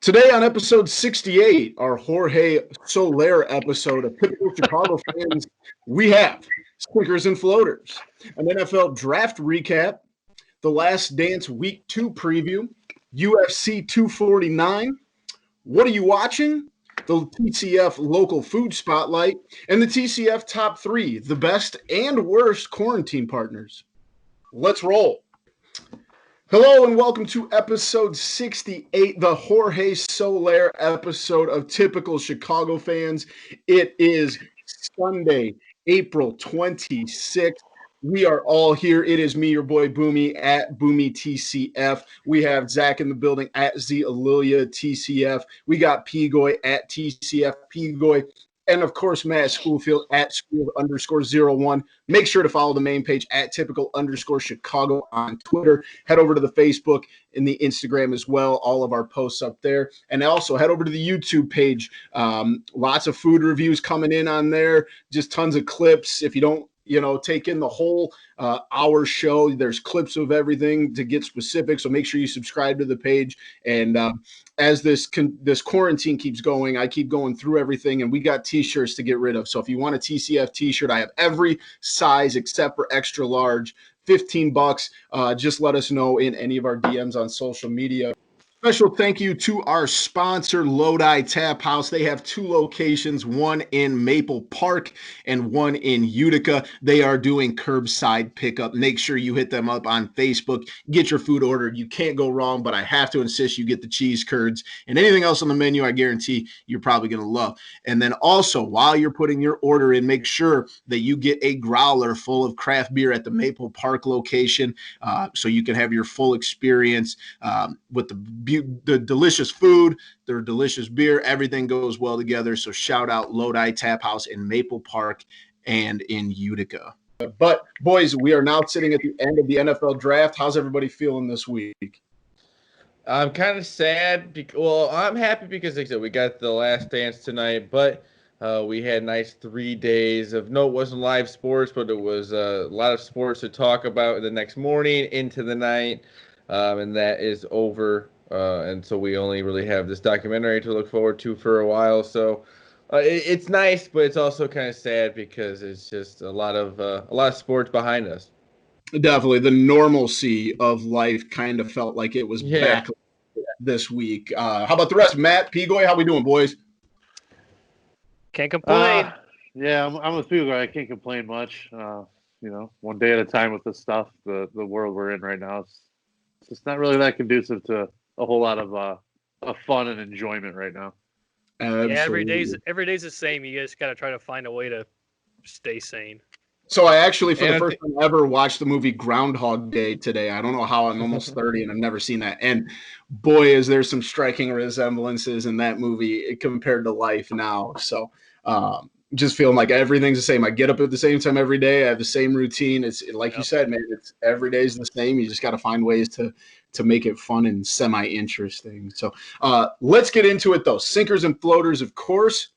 Today on episode 68, our Jorge Soler episode of Typical Chicago Fans, we have Stickers and Floaters, an NFL draft recap, the Last Dance Week 2 preview, UFC 249, What Are You Watching?, the TCF Local Food Spotlight, and the TCF Top 3, the best and worst quarantine partners. Let's roll. Hello and welcome to episode 68, the Jorge Soler episode of Typical Chicago Fans. It is Sunday, April 26th. We are all here. It is me, your boy Boomy at Boomy TCF. We have Zach in the building at Z Alilia TCF. We got Pigoy at TCF Pigoy. And of course, Matt Schoolfield at school_01. Make sure to follow the main page at typical_Chicago on Twitter. Head over to the Facebook and the Instagram as well. All of our posts up there. And also head over to the YouTube page. Lots of food reviews coming in on there. Just tons of clips. If you don't, take in the whole hour show, there's clips of everything to get specific. So make sure you subscribe to the page. And as this quarantine keeps going, I keep going through everything, and we got t-shirts to get rid of. So if you want a TCF t-shirt, I have every size except for extra large, $15. Just let us know in any of our DMs on social media. Special thank you to our sponsor, Lodi Tap House. They have two locations, one in Maple Park and one in Utica. They are doing curbside pickup. Make sure you hit them up on Facebook. Get your food ordered. You can't go wrong, but I have to insist you get the cheese curds and anything else on the menu. I guarantee you're probably going to love. And then also, while you're putting your order in, make sure that you get a growler full of craft beer at the Maple Park location so you can have your full experience with the delicious food, their delicious beer. Everything goes well together. So shout out Lodi Tap House in Maple Park and in Utica. But boys, we are now sitting at the end of the NFL draft. How's everybody feeling this week? I'm kind of sad. I'm happy because, like I said, we got the Last Dance tonight, but we had nice 3 days of, no, it wasn't live sports, but it was a lot of sports to talk about the next morning into the night, and that is over. And so we only really have this documentary to look forward to for a while. So it's nice, but it's also kind of sad because it's just a lot of sports behind us. Definitely, the normalcy of life kind of felt like it was back this week. How about the rest? Matt, Pigoy, how we doing, boys? Can't complain. Yeah, I'm a Pigoy. I can't complain much. One day at a time with this stuff. The world we're in right now, it's just not really that conducive to a whole lot of fun and enjoyment right now. Absolutely. Yeah, every day's the same. You just got to try to find a way to stay sane. So I actually, for the first time ever, watched the movie Groundhog Day today. I don't know how I'm almost 30 and I've never seen that. And boy, is there some striking resemblances in that movie compared to life now. So just feeling like everything's the same. I get up at the same time every day. I have the same routine. It's like you said, man, it's every day's the same. You just got to find ways to make it fun and semi-interesting. So let's get into it, though. Sinkers and floaters, of course.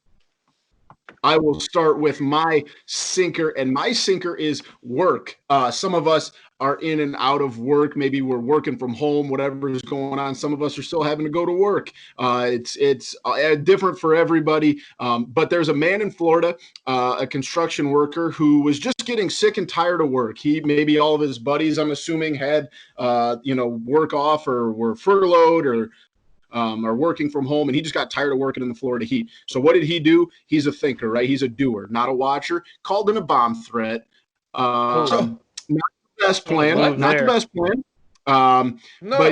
I will start with my sinker, and my sinker is work. Some of us are in and out of work. Maybe we're working from home, whatever is going on. Some of us are still having to go to work. It's different for everybody. But there's a man in Florida, a construction worker, who was just getting sick and tired of work. Maybe all of his buddies, I'm assuming, had work off or were furloughed or are working from home, and he just got tired of working in the Florida heat. So what did he do? He's a thinker, right? He's a doer, not a watcher. Called in a bomb threat. Not the best plan. Not the best plan. No. But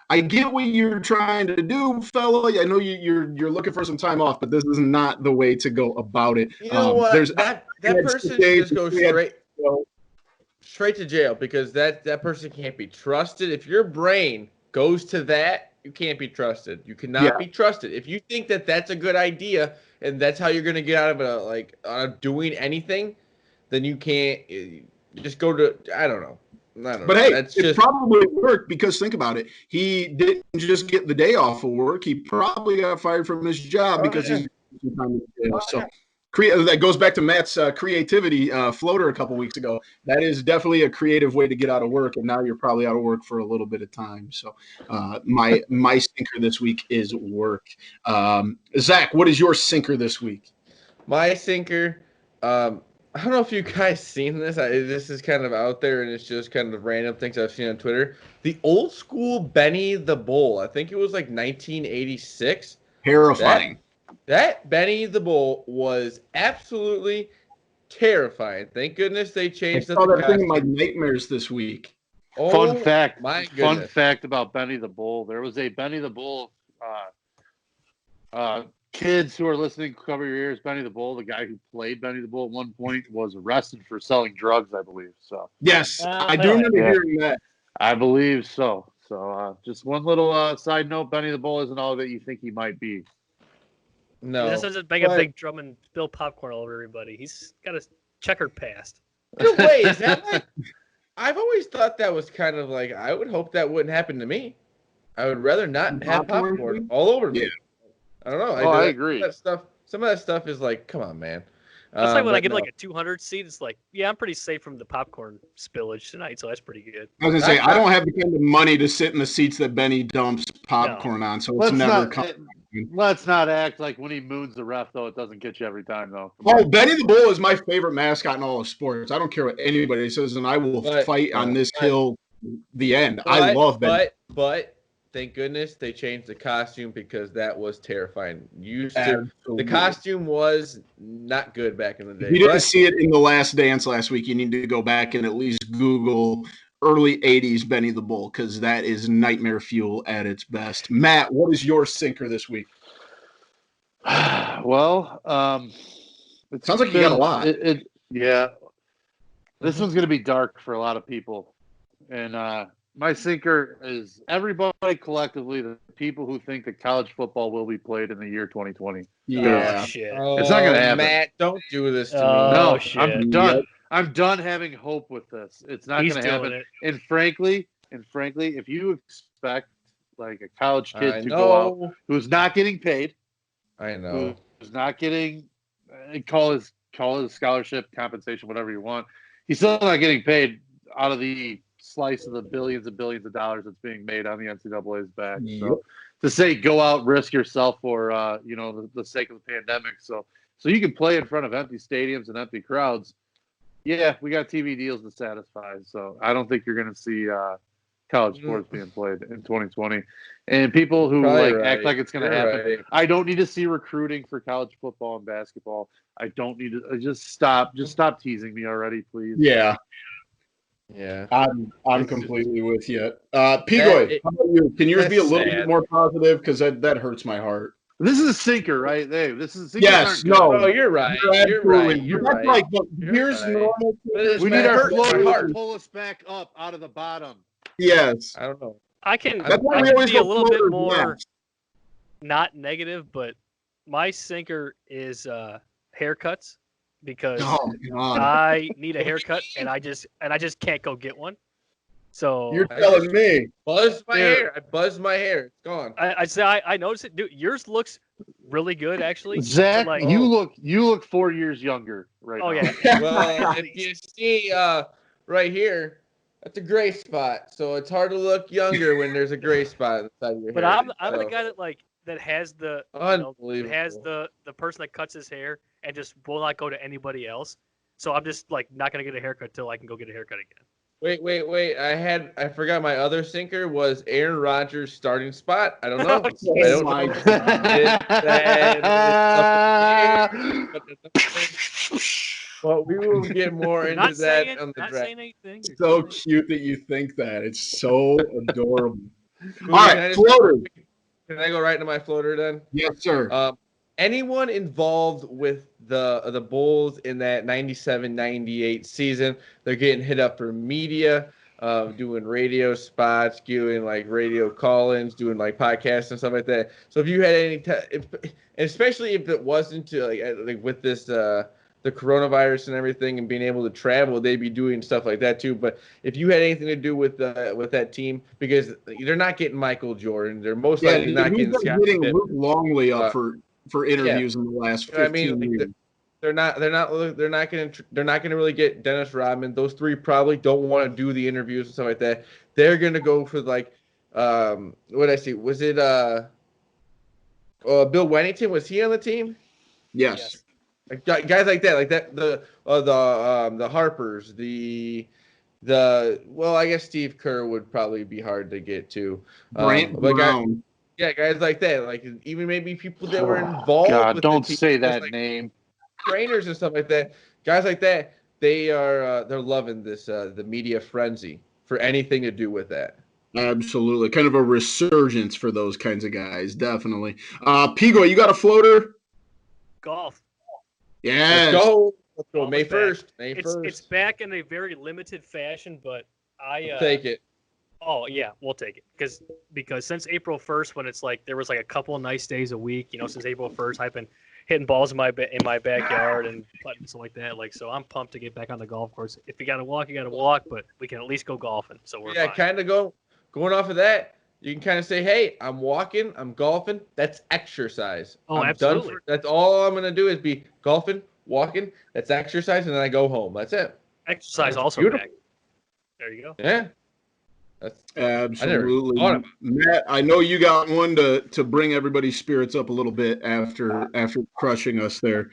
I get what you're trying to do, fella. I know you're looking for some time off, but this is not the way to go about it. You know what? That person should just go straight to jail, because that person can't be trusted. If your brain goes to that, you can't be trusted. You cannot be trusted. If you think that that's a good idea and that's how you're going to get out of doing anything, then you can't just go to, I don't know. But hey, it probably worked, because think about it. He didn't just get the day off of work. He probably got fired from his job because he's time in jail. So That goes back to Matt's creativity floater a couple weeks ago. That is definitely a creative way to get out of work, and now you're probably out of work for a little bit of time. So my sinker this week is work. Zach, what is your sinker this week? My sinker, I don't know if you guys seen this. This is kind of out there, and it's just kind of random things I've seen on Twitter. The old school Benny the Bull. I think it was like 1986. Terrifying. That Benny the Bull was absolutely terrifying. Thank goodness they changed I the saw that thing in costume. my nightmares this week. Oh, Fun fact. my Fun goodness. fact about Benny the Bull. There was a Benny the Bull. Kids who are listening, cover your ears. Benny the Bull, the guy who played Benny the Bull at one point, was arrested for selling drugs, I believe. So Yes, I do remember hearing that. I believe so. So just one little side note: Benny the Bull isn't all that you think he might be. No. This doesn't bang a big drum and spill popcorn all over everybody. He's got a checkered past. No way. Is that like? I've always thought that was kind of like, I would hope that wouldn't happen to me. I would rather not have popcorn all over me. Yeah. I don't know. I agree. Some of that stuff is like, come on, man. That's like when I get like a 200 seat. It's like, yeah, I'm pretty safe from the popcorn spillage tonight, so that's pretty good. I was gonna say I don't have the kind of money to sit in the seats that Benny dumps popcorn on, so it's never coming. Let's not act like when he moons the ref, though, it doesn't get you every time, though. Oh, Benny the Bull is my favorite mascot in all of sports. I don't care what anybody says, and I will fight on this hill the end. I love Benny. But thank goodness they changed the costume, because that was terrifying. The costume was not good back in the day. If you didn't see it in The Last Dance last week, you need to go back and at least Google early 80s Benny the Bull, because that is nightmare fuel at its best. Matt, what is your sinker this week? Well, it sounds like you got a lot. Yeah. This one's going to be dark for a lot of people. And my sinker is everybody collectively, the people who think that college football will be played in the year 2020. Yeah. Oh, shit. It's not going to happen. Matt, don't do this to me. No, shit. I'm done. I'm done having hope with this. It's not going to happen. It. And frankly, if you expect like a college kid to go out who's not getting paid, I know, who's not getting call his scholarship compensation, whatever you want, he's still not getting paid out of the slice of the billions and billions of dollars that's being made on the NCAA's back. Yep. So to say go out, risk yourself for the sake of the pandemic, so you can play in front of empty stadiums and empty crowds. Yeah, we got TV deals to satisfy, so I don't think you're going to see college sports being played in 2020. And people who act like it's going to happen. Right. I don't need to see recruiting for college football and basketball. I don't need to just stop teasing me already, please. Yeah. Yeah, I'm completely with you. Pigoy, how about you? Can yours be a little bit more positive? Because that hurts my heart. This is a sinker, right? Hey, this is a sinker. Yes, no. Oh, you're right. You're right. Like, here's normal. We need our floater to pull us back up out of the bottom. Yes. I don't know. I can be a little bit more not negative, but my sinker is haircuts, because I need a haircut and I just can't go get one. So you're telling me. Buzz my hair. I buzzed my hair. It's gone. I noticed it. Dude, yours looks really good, actually. Zach, you look 4 years younger right now. Oh yeah. Well, if you see right here, that's a gray spot. So it's hard to look younger when there's a gray spot inside your hair. But I'm the guy that has the the person that cuts his hair and just will not go to anybody else. So I'm just not gonna get a haircut till I can go get a haircut again. Wait. I forgot my other sinker was Aaron Rodgers' starting spot. I don't know. But we will get more into that on the draft. It's so cute that you think that. It's so adorable. All right, floater. Can I go right into my floater then? Yes, sir. Anyone involved with the Bulls in that 97-98 season, they're getting hit up for media, doing radio spots, doing radio call-ins, doing podcasts and stuff like that. So if you had any, especially if it wasn't with this the coronavirus and everything and being able to travel, they'd be doing stuff like that too. But if you had anything to do with that team, because they're not getting Michael Jordan, they're most likely not getting Scott Luke Longley up for interviews in the last 15 years. they're not gonna really get Dennis Rodman. Those three probably don't want to do the interviews and stuff like that. They're gonna go for like what did I see? Was it Bill Wennington? Was he on the team? Yes. Like guys like that, the Harpers, well, I guess Steve Kerr would probably be hard to get to. Brant Brown. Guys like that, like even maybe people that were involved. God, with don't the team, say that like name. trainers and stuff like that. Guys like that, they're loving this the media frenzy for anything to do with that. Absolutely, kind of a resurgence for those kinds of guys, definitely. Pigo, you got a floater? Golf. Yes. Let's go. May 1st. May 1st. It's back in a very limited fashion, but We'll take it. Oh yeah, we'll take it because since April 1st, when it's like there was like a couple of nice days a week, since April 1st, I've been hitting balls in my backyard and putting and stuff like that. Like, so I'm pumped to get back on the golf course. If you got to walk, you got to walk, but we can at least go golfing. So we're fine. Kind of going off of that. You can kind of say, hey, I'm walking, I'm golfing. That's exercise. Oh, I'm absolutely. That's all I'm going to do is be golfing, walking. That's exercise, and then I go home. That's it. Exercise also beautiful. back. There you go. Yeah. Absolutely. Matt, I know you got one to bring everybody's spirits up a little bit after crushing us there.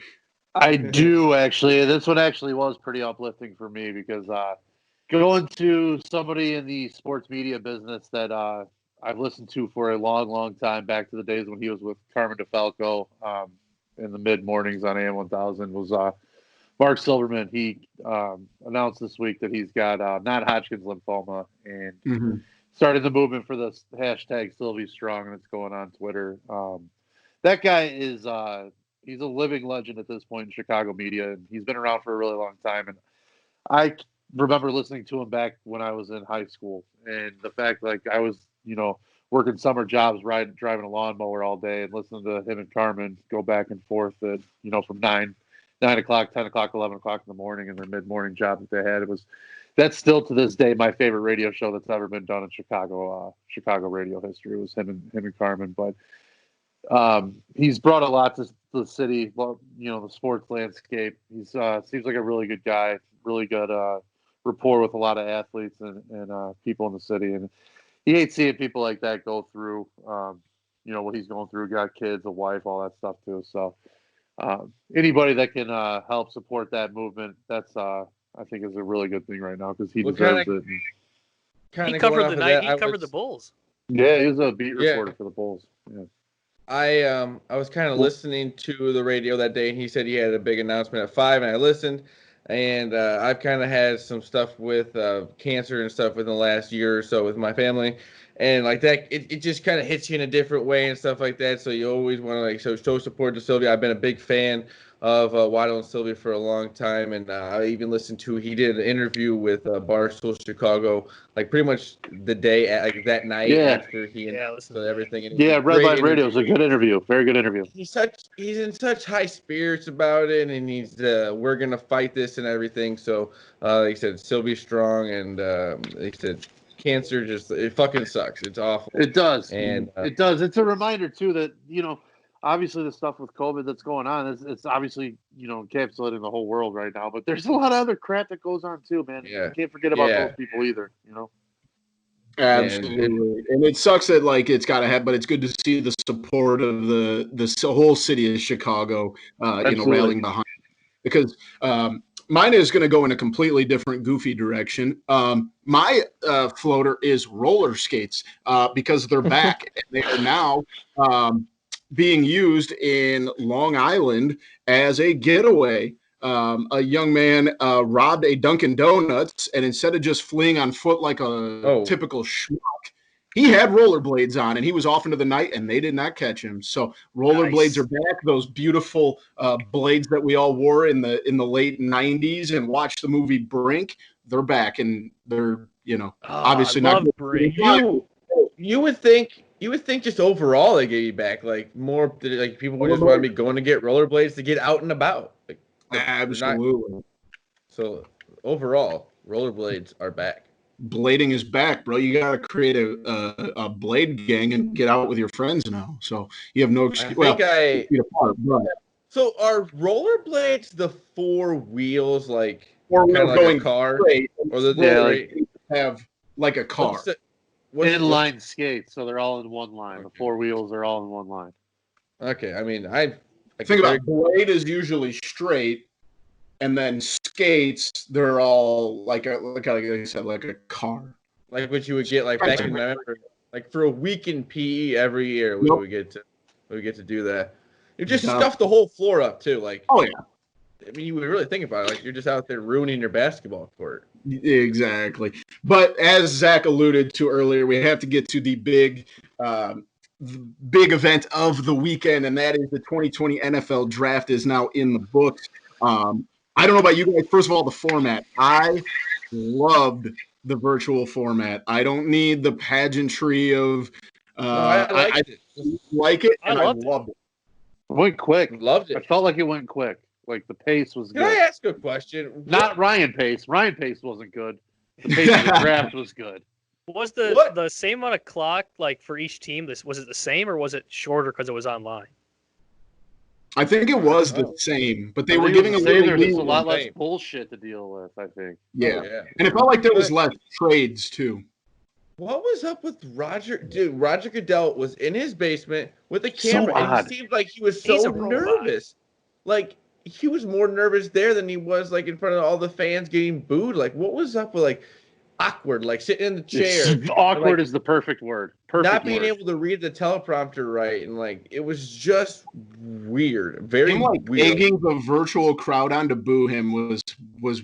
I do, actually. This one actually was pretty uplifting for me because going to somebody in the sports media business that I've listened to for a long, long time, back to the days when he was with Carmen DeFalco in the mid-mornings on AM 1000, was Mark Silverman. He announced this week that he's got non-Hodgkin's lymphoma and started the movement for the hashtag Sylvie Strong, and it's going on Twitter. That guy is he's a living legend at this point in Chicago media, and he's been around for a really long time. And I remember listening to him back when I was in high school, and the fact like I was, working summer jobs, driving a lawnmower all day, and listening to him and Carmen go back and forth at, from 9 o'clock, 10 o'clock, 11 o'clock in the morning, and their mid-morning job that they had. That's still to this day my favorite radio show that's ever been done in Chicago radio history. It was him and Carmen. But he's brought a lot to the city, the sports landscape. He's seems like a really good guy, really good rapport with a lot of athletes and people in the city. And he hates seeing people like that go through, what he's going through. Got kids, a wife, all that stuff too. So anybody that can help support that movement, that's I think is a really good thing right now because he deserves it. He covered the night. He covered the Bulls. Yeah, he was a beat reporter for the Bulls. Yeah. I was kind of listening to the radio that day, and he said he had a big announcement at 5, and I listened. And I've kind of had some stuff with cancer and stuff within the last year or so with my family. And like that, it just kind of hits you in a different way and stuff like that. So you always want to show support to Sylvia. I've been a big fan of Waddle and Sylvia for a long time, and I even listened to. He did an interview with Barstool Chicago, like pretty much the day that night after he announced everything. And Red Light Radio is a good interview, very good interview. He's in such high spirits about it, and he's we're gonna fight this and everything. So like I said, Sylvia strong, and like I said, cancer it fucking sucks. It's awful. It does, and it does. It's a reminder too that obviously the stuff with COVID that's going on it's obviously encapsulating the whole world right now. But there's a lot of other crap that goes on too, man. Yeah. You can't forget about those people either. Absolutely, and it sucks that it's got to happen, but it's good to see the support of the whole city of Chicago, rallying behind it. Because mine is going to go in a completely different, goofy direction. My floater is roller skates because they're back. And they are now being used in Long Island as a getaway. A young man robbed a Dunkin' Donuts, and instead of just fleeing on foot like a typical schmuck, he had rollerblades on, and he was off into the night, and they did not catch him. So rollerblades are back. Those beautiful blades that we all wore in the late 90s and watched the movie Brink, they're back, and they're obviously not. Brink. You would think just overall they gave you back more people would just want to be going to get rollerblades to get out and about. Absolutely. So overall, rollerblades are back. Blading is back, bro. You got to create a blade gang and get out with your friends now. So you have no excuse. So are rollerblades the four wheels like Or kind of like going a car, straight, or the straight have like a car. Inline skates, so they're all in one line. Okay. The four wheels are all in one line. Okay, I mean, I think about blade is usually straight, and then skates they're all like I said, like a car. Like what you would get like back in remember, like for a week in PE every year we would get to do that. You just stuff the whole floor up too, like. Oh yeah. I mean, you would really think about it, like you're just out there ruining your basketball court. Exactly. But as Zach alluded to earlier, we have to get to the big event of the weekend, and that is the 2020 NFL Draft is now in the books. I don't know about you guys. First of all, the format. I loved the virtual format. I don't need the pageantry of. I like it, and I loved it. It went quick. Loved it. I felt like it went quick. Like the pace was good. Can I ask a question? Not Ryan Pace. Ryan Pace wasn't good. The pace of the draft was good. Was the same amount of clock like for each team? Was it the same or was it shorter because it was online? I think it was the same, but they were giving there's a lot less bullshit to deal with. I think. Yeah, and it felt like there was less trades too. What was up with Roger? Dude, Roger Goodell was in his basement with a camera, and he seemed like he was so nervous. Like he was more nervous there than he was like in front of all the fans getting booed. Like, what was up with like awkward, like sitting in the chair? Awkward is the perfect word. Not being able to read the teleprompter right, and like it was just weird, very weird. Egging the virtual crowd on to boo him was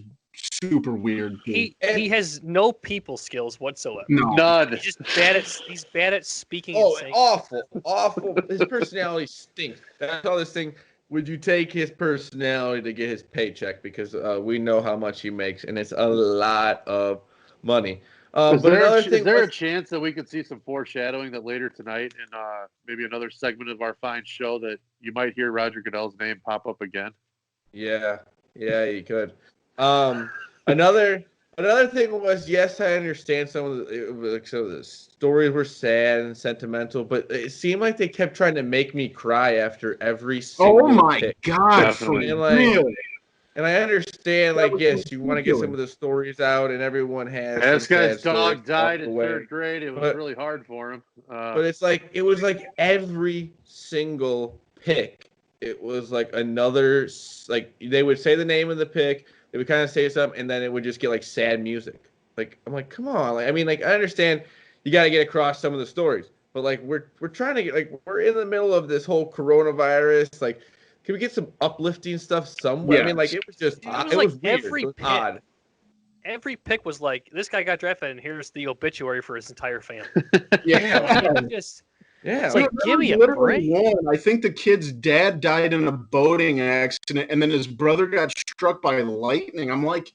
super weird. He has no people skills whatsoever. No. None. He's bad at speaking. Oh, awful. His personality stinks. That's all this thing. Would you take his personality to get his paycheck? Because we know how much he makes, and it's a lot of money. Is there a chance that we could see some foreshadowing that later tonight in maybe another segment of our fine show that you might hear Roger Goodell's name pop up again? Yeah, you could. Another thing was, yes, I understand some of the stories were sad and sentimental, but it seemed like they kept trying to make me cry after every single pick. God, and I understand, like, yes, you want to get some of the stories out, and everyone has. This guy's dog died in third grade. It was really hard for him. But it was like every single pick. It was like another, like they would say the name of the pick. They would kind of say something, and then it would just get like sad music. Like I'm like, come on. Like, I mean, like I understand you got to get across some of the stories, but like we're trying to get like we're in the middle of this whole coronavirus. Like, can we get some uplifting stuff somewhere? Yes. I mean, like it was just it was weird. It was odd. Every pick was like this guy got drafted, and here's the obituary for his entire family. It's like, give me a break. I think the kid's dad died in a boating accident, and then his brother got struck by lightning. I'm like,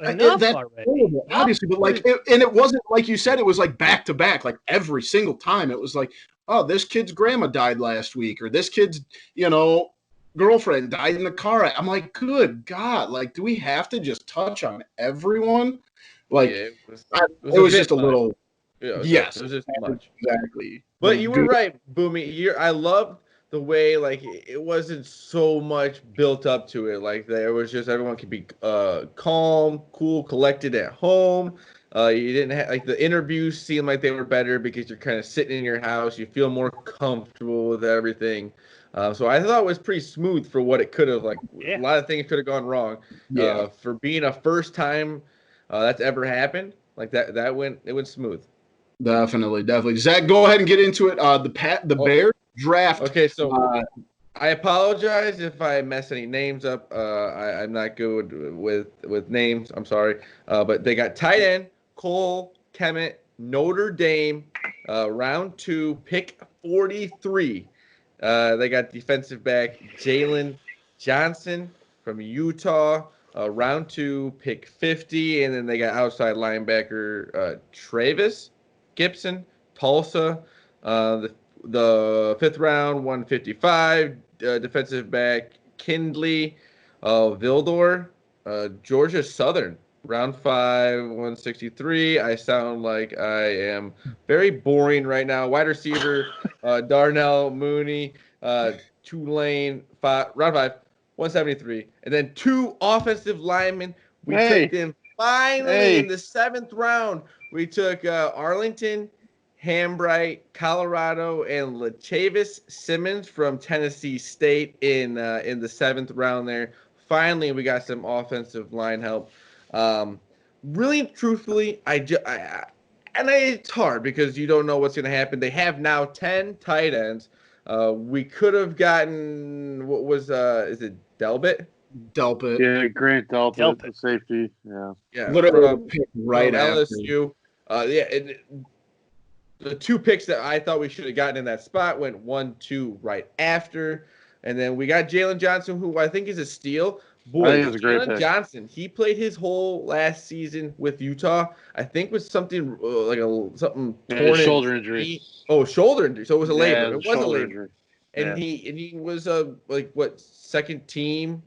enough already. Horrible, obviously, but like, and it wasn't like you said. It was like back to back, like every single time. It was like, oh, this kid's grandma died last week, or this kid's, girlfriend died in the car. I'm like, good God, like, do we have to just touch on everyone? Like, it was just a little. Yes, it was just much. Exactly. But you were right, Boomy. I loved the way like it wasn't so much built up to it. Like there was just everyone could be calm, cool, collected at home. You didn't have like the interviews seemed like they were better because you're kind of sitting in your house. You feel more comfortable with everything. So I thought it was pretty smooth for what it could have. Like a lot of things could have gone wrong. For being a first time that's ever happened, like that went smooth. Definitely. Zach, go ahead and get into it. The Bears draft. Okay, so I apologize if I mess any names up. I'm not good with names. I'm sorry. But they got tight end Cole Kemet, Notre Dame, round 2, pick 43. They got defensive back Jalen Johnson from Utah, round 2, pick 50, and then they got outside linebacker Travis Gibson, Tulsa, the 5th round, 155, defensive back Kindley, Vildor, Georgia Southern, round 5, 163. I sound like I am very boring right now. Wide receiver Darnell Mooney, Tulane, round 5, 173. And then 2 offensive linemen. We took them finally in the 7th round. We took Arlington, Hambright, Colorado, and LaChavis Simmons from Tennessee State in the 7th round there. Finally, we got some offensive line help. Really, truthfully, it's hard because you don't know what's going to happen. They have now 10 tight ends. We could have gotten, what was, is it Delpit? Delpit. Yeah, Grant Delpit, the safety. Yeah. Literally picked right after. LSU. The 2 picks that I thought we should have gotten in that spot went 1, 2 right after. And then we got Jalen Johnson, who I think is a steal. Boy, Jalen Johnson, he played his whole last season with Utah. I think with something torn shoulder injury. Shoulder injury. So it was a labor. Yeah, it was a labor. Injury. And he was second team.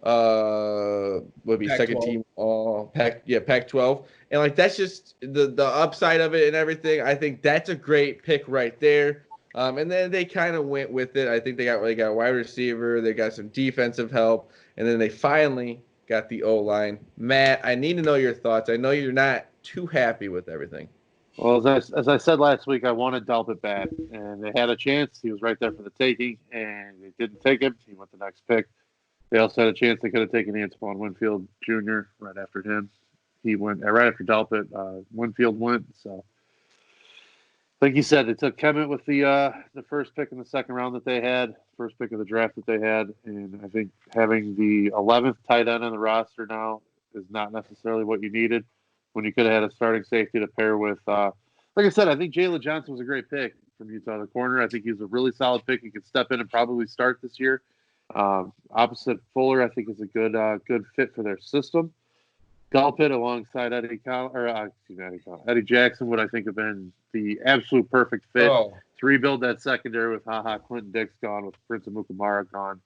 Would be second team Pac-12. And that's just the upside of it and everything. I think that's a great pick right there. And then they kind of went with it. I think they got a wide receiver, they got some defensive help, and then they finally got the O-line. Matt, I need to know your thoughts. I know you're not too happy with everything. Well, as I said last week, I wanted Delpit bad, and they had a chance. He was right there for the taking, and they didn't take him. He went the next pick. They also had a chance they could have taken Antoine Winfield Jr. right after him. He went right after Delpit. Winfield went. So, like you said, they took Kemet with the first pick in the 2nd round that they had, first pick of the draft that they had, and I think having the 11th tight end on the roster now is not necessarily what you needed when you could have had a starting safety to pair with. Like I said, I think Jalen Johnson was a great pick from Utah, the corner. I think he's a really solid pick. He could step in and probably start this year. Opposite Fuller, I think is a good fit for their system. Delpit alongside Eddie Jackson would, I think, have been the absolute perfect fit to rebuild that secondary with Clinton Dix gone, with Prince Amukamara gone.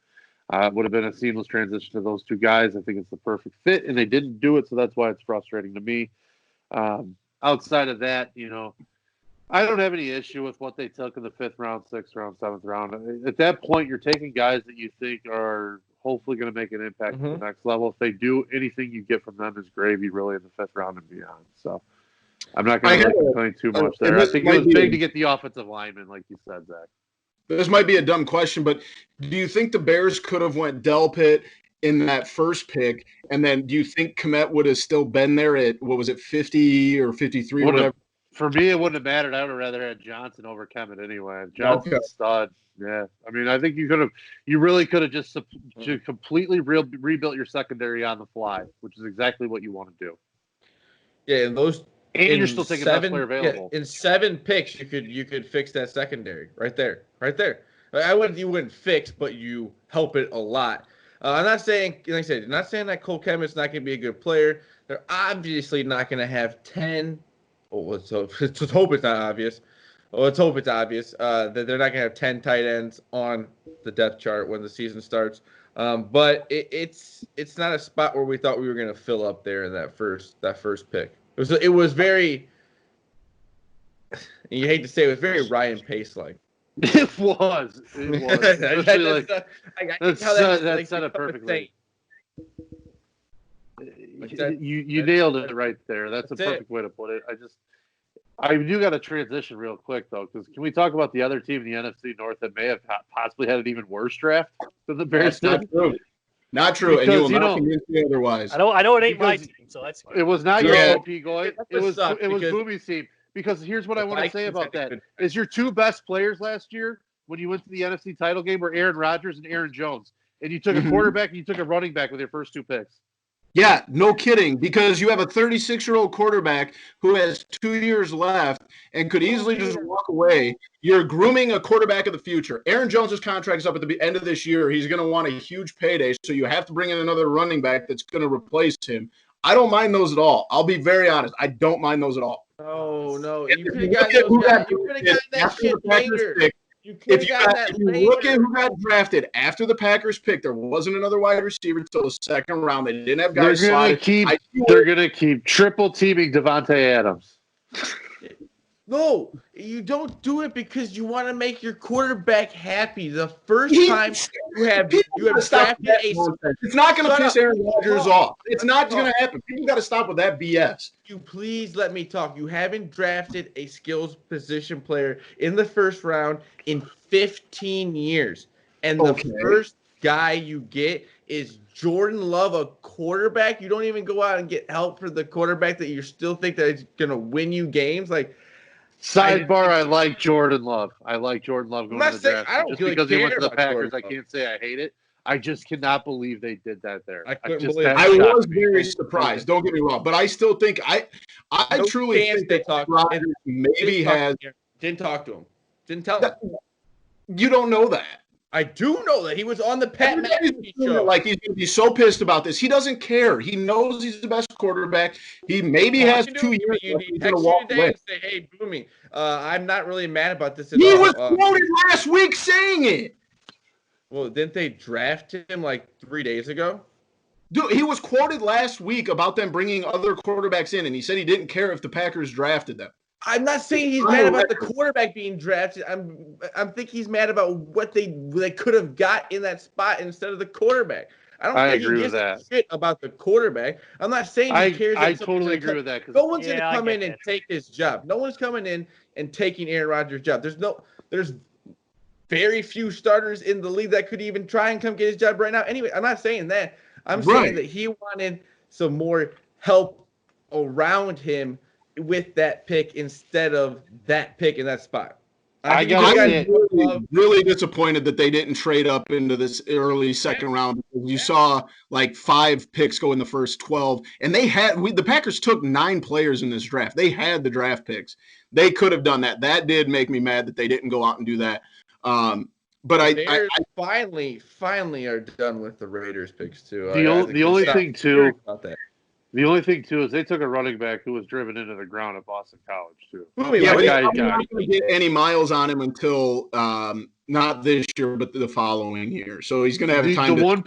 Would have been a seamless transition to those 2 guys. I think it's the perfect fit, and they didn't do it, so that's why it's frustrating to me. Outside of that, I don't have any issue with what they took in the 5th round, 6th round, 7th round. At that point, you're taking guys that you think are hopefully going to make an impact at the next level. If they do, anything you get from them is gravy, really, in the 5th round and beyond. So I'm not going to complain too much there. I think it was big to get the offensive lineman, like you said, Zach. This might be a dumb question, but do you think the Bears could have went Delpit in that first pick, and then do you think Kemet would have still been there at, 50 or 53 or whatever? For me, it wouldn't have mattered. I would have rather had Johnson over Kemet anyway. Johnson's a stud. Yeah. I mean, I think you really could have just completely rebuilt your secondary on the fly, which is exactly what you want to do. Yeah, and you're still taking the best player available. In 7 picks, you could fix that secondary right there. You wouldn't fix, but you help it a lot. I'm not saying, like I said, not saying that Cole Kemet's not going to be a good player. They're obviously not going to have 10. Let's hope it's not obvious. Let's hope it's obvious that they're not going to have 10 tight ends on the depth chart when the season starts. But it's not a spot where we thought we were going to fill up there in that first pick. It was very, you hate to say it was very Ryan Pace-like. It was. That said it perfectly. You nailed it right there. That's a perfect way to put it. I do got to transition real quick, though, because can we talk about the other team in the NFC North that may have possibly had an even worse draft than the Bears did? Not true, because, and you will not convince me otherwise. I know it ain't my team, so that's fine. It was not your OP Goy. It was Boomy's team. Because here's what I want to say about that: is your 2 best players last year when you went to the NFC title game were Aaron Rodgers and Aaron Jones, and you took a quarterback and you took a running back with your first 2 picks. Yeah, no kidding, because you have a 36-year-old quarterback who has 2 years left and could easily just walk away. You're grooming a quarterback of the future. Aaron Jones' contract is up at the end of this year. He's going to want a huge payday, so you have to bring in another running back that's going to replace him. I don't mind those at all. I'll be very honest. I don't mind those at all. Oh, no. You could have gotten that shit later. If you look at who got drafted after the Packers pick, there wasn't another wide receiver until the 2nd round. They didn't have guys slide. They're going to keep triple teaming Devontae Adams. No, you don't do it because you want to make your quarterback happy. The first time you have drafted a nonsense. It's not going to piss Aaron Rodgers off. It's not going to happen. People got to stop with that BS. You please let me talk. You haven't drafted a skills position player in the first round in 15 years. And the first guy you get is Jordan Love, a quarterback. You don't even go out and get help for the quarterback that you still think that is going to win you games. Like, sidebar, I like Jordan Love. I like Jordan Love going to the draft. I don't just really because he went to the Packers, I can't say I hate it. I just cannot believe they did that there. I couldn't believe I was very surprised. Don't get me wrong, but I still think I truly think that Rodgers maybe didn't talk to him. Didn't tell him. You don't know that. I do know that he was on the Pat McAfee show. Like he's going to be so pissed about this. He doesn't care. He knows he's the best quarterback. He maybe has 2 years. He's going to walk away and say, "Hey, Boomy, I'm not really mad about this at all." He was quoted last week saying it. Well, didn't they draft him like 3 days ago? Dude, he was quoted last week about them bringing other quarterbacks in, and he said he didn't care if the Packers drafted them. I'm not saying he's mad about the quarterback being drafted. I'm think he's mad about what they could have got in that spot instead of the quarterback. I don't think he gives a shit about the quarterback. I'm not saying he cares. I totally agree with that. No one's going to come in and take his job. No one's coming in and taking Aaron Rodgers' job. There's very few starters in the league that could even try and come get his job right now. Anyway, I'm not saying that. I'm saying that he wanted some more help around him with that pick instead of that pick in that spot. I'm really disappointed that they didn't trade up into this early second round. You saw like 5 picks go in the first 12, and the Packers took 9 players in this draft. They had the draft picks. They could have done that. That did make me mad that they didn't go out and do that. But I finally are done with the Raiders picks too. The only thing too is they took a running back who was driven into the ground at Boston College too. We're not going to get any miles on him until not this year, but the following year. So he's going to have time. The one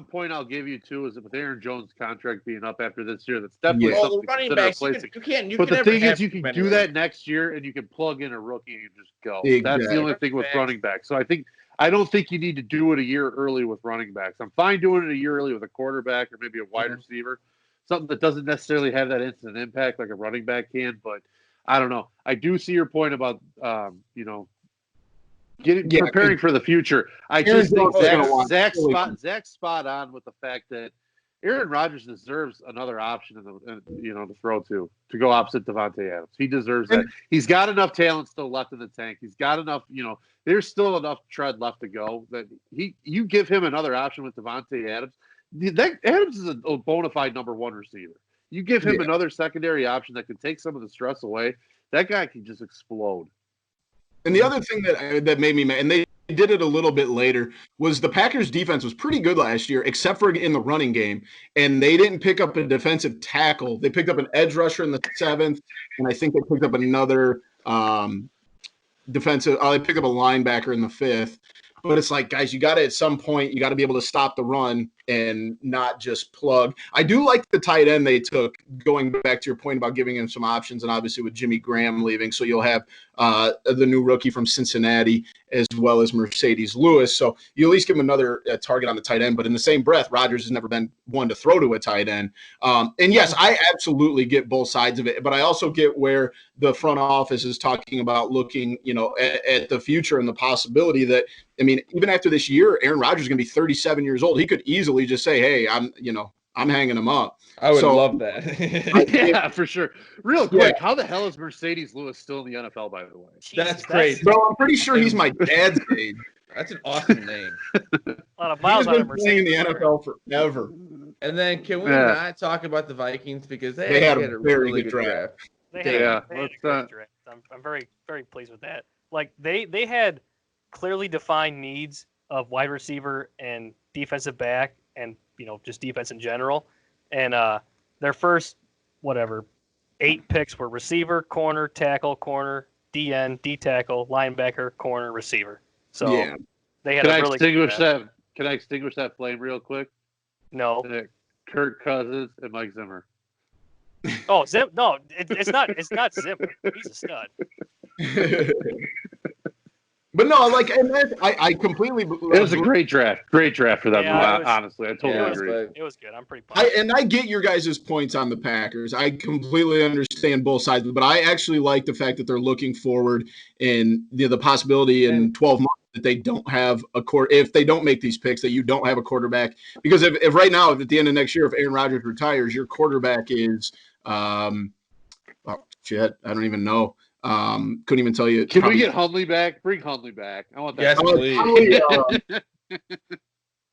point I'll give you too is that with Aaron Jones' contract being up after this year, that's definitely something to consider replacing. But the thing is, you can do that next year, and you can plug in a rookie and just go. Exactly. That's the only thing with running backs. So I don't think you need to do it a year early with running backs. I'm fine doing it a year early with a quarterback or maybe a wide receiver. Something that doesn't necessarily have that instant impact like a running back can, but I don't know. I do see your point about preparing for the future. I just think Zach's spot on with the fact that Aaron Rodgers deserves another option to throw to go opposite Davante Adams. He deserves that. He's got enough talent still left in the tank. He's got enough, there's still enough tread left to go that you give him another option with Davante Adams. Adams is a bona fide number 1 receiver. You give him another secondary option that can take some of the stress away. That guy can just explode. And the other thing that made me mad, and they did it a little bit later, was the Packers' defense was pretty good last year, except for in the running game. And they didn't pick up a defensive tackle. They picked up an edge rusher in the 7th, and I think they picked up another defensive. They picked up a linebacker in the 5th. But it's like, guys, you got to at some point, you got to be able to stop the run and not just plug. I do like the tight end they took, going back to your point about giving him some options, and obviously with Jimmy Graham leaving. So you'll have the new rookie from Cincinnati as well as Mercedes Lewis. So you at least give him another target on the tight end. But in the same breath, Rodgers has never been one to throw to a tight end. And yes, I absolutely get both sides of it. But I also get where the front office is talking about looking, at the future and the possibility that, even after this year, Aaron Rodgers is going to be 37 years old. He could easily just say, hey, I'm hanging him up. I would love that. Yeah, for sure. Real quick, how the hell is Mercedes Lewis still in the NFL, by the way? That's crazy. Bro, I'm pretty sure he's my dad's age. That's an awesome name. A lot of miles on Mercedes in the NFL forever. And then can we not talk about the Vikings because they had a really good draft. They had a great draft. I'm very, very pleased with that. Like they had clearly defined needs of wide receiver and defensive back and just defense in general. And their first 8 picks were receiver, corner, tackle, corner, DN, D tackle, linebacker, corner, receiver. So they had a really good draft. Can I extinguish that flame real quick? No. Kirk Cousins and Mike Zimmer. Oh, Zim? No, it's not. It's not Zimmer. He's a stud. But no, like, and I completely. It was a great draft for them. Yeah, Honestly, I totally agree. It was good. I'm pretty pumped. I get your guys' points on the Packers. I completely understand both sides, but I actually like the fact that they're looking forward and the possibility in 12 months that they don't have a if they don't make these picks, that you don't have a quarterback. Because if right now, at the end of next year, if Aaron Rodgers retires, your quarterback is oh shit, I don't even know. Couldn't even tell you. Can we get Hundley back? Bring Hundley back. I want that. Yes, please.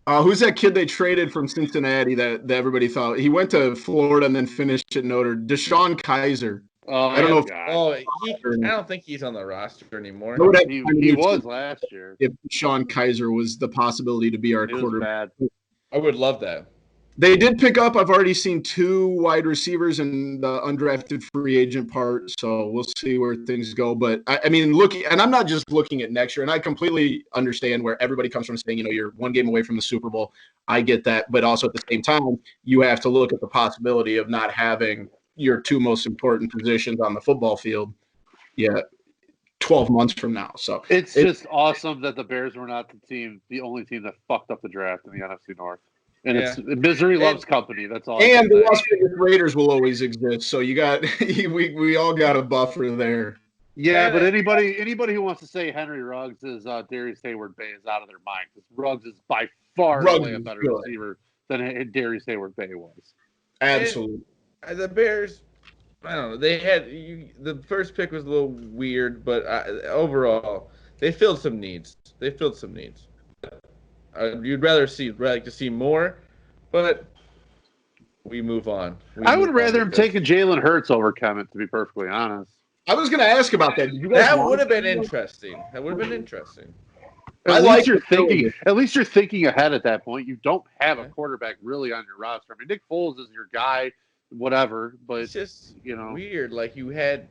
Who's that kid they traded from Cincinnati that everybody thought he went to Florida and then finished at Notre Dame? Deshaun Kaiser. I don't know. I don't think he's on the roster anymore. He was last year. If Deshaun Kaiser was the possibility to be our quarterback, I would love that. They did pick up. I've already seen 2 wide receivers in the undrafted free agent part, so we'll see where things go. But I mean, looking, and I'm not just looking at next year, and I completely understand where everybody comes from saying, you're 1 game away from the Super Bowl. I get that, but also at the same time, you have to look at the possibility of not having your 2 most important positions on the football field. Yeah. 12 months from now. So it's just awesome that the Bears were not the only team that fucked up the draft in the NFC North. And it's misery loves company. That's all. And the Las Vegas Raiders will always exist. So you got we all got a buffer there. Yeah, but anybody who wants to say Henry Ruggs is Darius Hayward Bay is out of their mind, because Ruggs is by far a better receiver than Darius Hayward Bay was. Absolutely. And the Bears, I don't know. They had the first pick was a little weird, but overall, they filled some needs. You'd rather like to see more, but we move on. I would rather him take a Jalen Hurts over Kemet, to be perfectly honest. I was going to ask about that. That would have been interesting. At least you're thinking ahead at that point. You don't have a quarterback really on your roster. I mean, Nick Foles is your guy, whatever, but it's just weird. Like, you had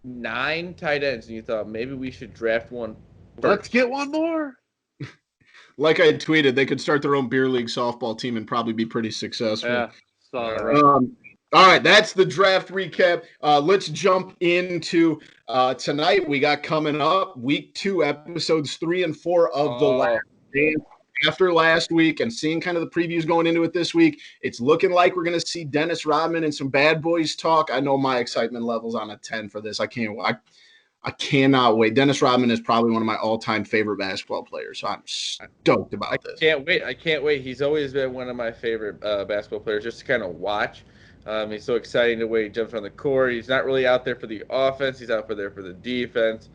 9 tight ends, and you thought maybe we should draft one first. Let's get one more. Like I had tweeted, they could start their own beer league softball team and probably be pretty successful. Yeah. All right, that's the draft recap. Let's jump into tonight. We got coming up week 2, episodes 3 and 4 of The Last Dance. After last week and seeing kind of the previews going into it this week, it's looking like we're going to see Dennis Rodman and some bad boys talk. I know my excitement level's on a 10 for this. I cannot wait. Dennis Rodman is probably one of my all-time favorite basketball players, so I'm stoked about this. I can't wait. He's always been one of my favorite basketball players just to kind of watch. He's so exciting the way he jumps on the court. He's not really out there for the offense. He's out there for the defense.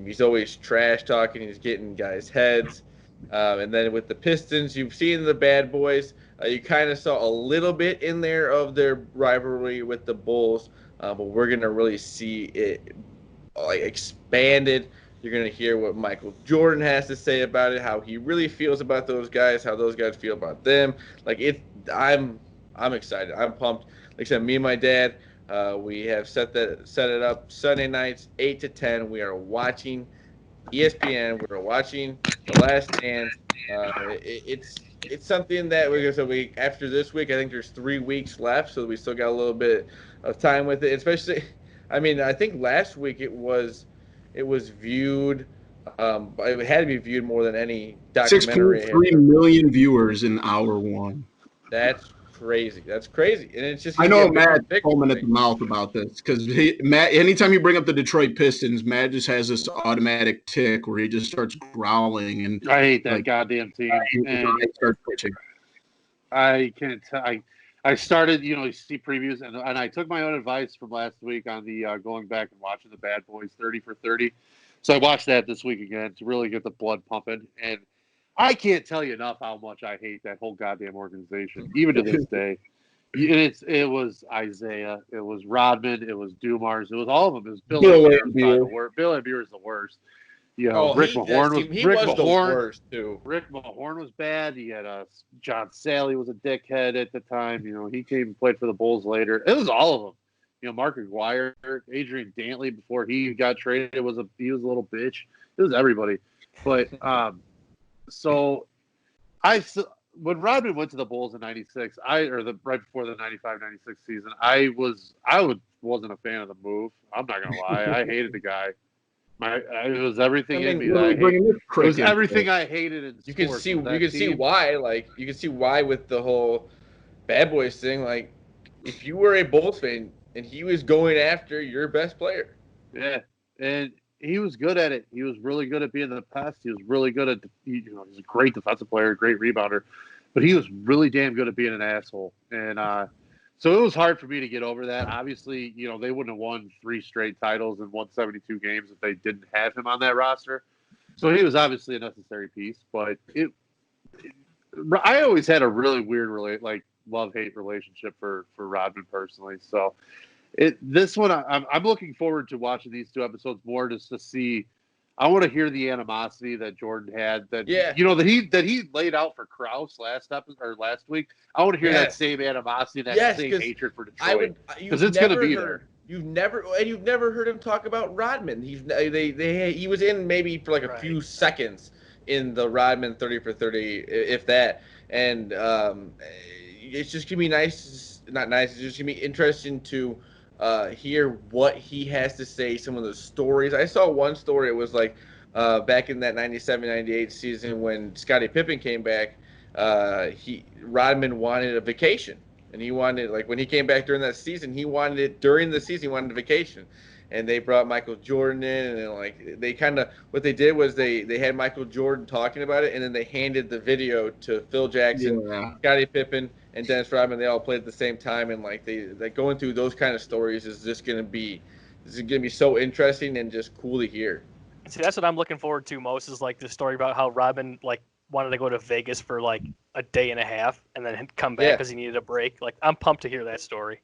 He's always trash talking. He's getting guys' heads. And then with the Pistons, you've seen the bad boys. You kind of saw a little bit in there of their rivalry with the Bulls, but we're going to really see it expanded. You're going to hear what Michael Jordan has to say about it, how he really feels about those guys, how those guys feel about them. I'm excited. I'm pumped. Like I said, me and my dad, we have set it up Sunday nights, 8 to 10. We are watching ESPN. We're watching The Last Dance. It's something that we're going to after this week. I think there's 3 weeks left, so we still got a little bit of time with it. Especially, I mean, I think last week it was viewed. It had to be viewed more than any documentary. 6.3 million viewers in hour 1. That's crazy. And it's just. I know Matt's foaming at the mouth about this because Matt. Anytime you bring up the Detroit Pistons, Matt just has this automatic tick where he just starts growling, and I hate that goddamn team. And starts pitching. I can't tell. I started, you see previews, and I took my own advice from last week on the going back and watching the Bad Boys 30 for 30. So I watched that this week again to really get the blood pumping, and I can't tell you enough how much I hate that whole goddamn organization, even to this day. It was Isaiah, it was Rodman, it was Dumars, it was all of them. It was Bill Laimbeer. Bill Laimbeer is the worst. Rick Mahorn was the worst too. Rick Mahorn was bad. He had John Sally was a dickhead at the time. He came and played for the Bulls later. It was all of them. Mark Aguirre, Adrian Dantley before he got traded he was a little bitch. It was everybody. But so I when Rodman went to the Bulls in '96, right before the '95-'96 season, wasn't a fan of the move. I'm not gonna lie, I hated the guy. It was everything in me that I hated. It was everything I hated in sports. You can see why. Like you can see why with the whole Bad Boys thing. Like if you were a Bulls fan and he was going after your best player. Yeah, and he was good at it. He was really good at being the pest. He was really good at he's a great defensive player, great rebounder, but he was really damn good at being an asshole. And so it was hard for me to get over that. Obviously, they wouldn't have won 3 straight titles and won 72 games if they didn't have him on that roster. So he was obviously a necessary piece, but I always had a really weird love-hate relationship for Rodman personally. So this one I'm looking forward to watching these 2 episodes more just to see. I want to hear the animosity that Jordan had that he laid out for Krause last week. I want to hear that same animosity, that same hatred for Detroit because it's going to be there. You've never heard him talk about Rodman. He was in maybe for like a few seconds in the Rodman 30 for 30, if that. And it's just gonna be nice. Not nice. It's just gonna be interesting to hear what he has to say. Some of the stories. I saw one story. It was like back in that 97-98 season when Scottie Pippen came back. Rodman wanted a vacation. And he wanted, like, when he came back during that season, he wanted it during the season. He wanted a vacation, and they brought Michael Jordan in, and like they kind of what they did was they had Michael Jordan talking about it, and then they handed the video to Phil Jackson, Scottie Pippen, and Dennis Rodman. They all played at the same time, and like they going through those kind of stories is just gonna be so interesting and just cool to hear. See, that's what I'm looking forward to most is like the story about how Rodman wanted to go to Vegas for like a day and a half and then come back because he needed a break. Like, I'm pumped to hear that story.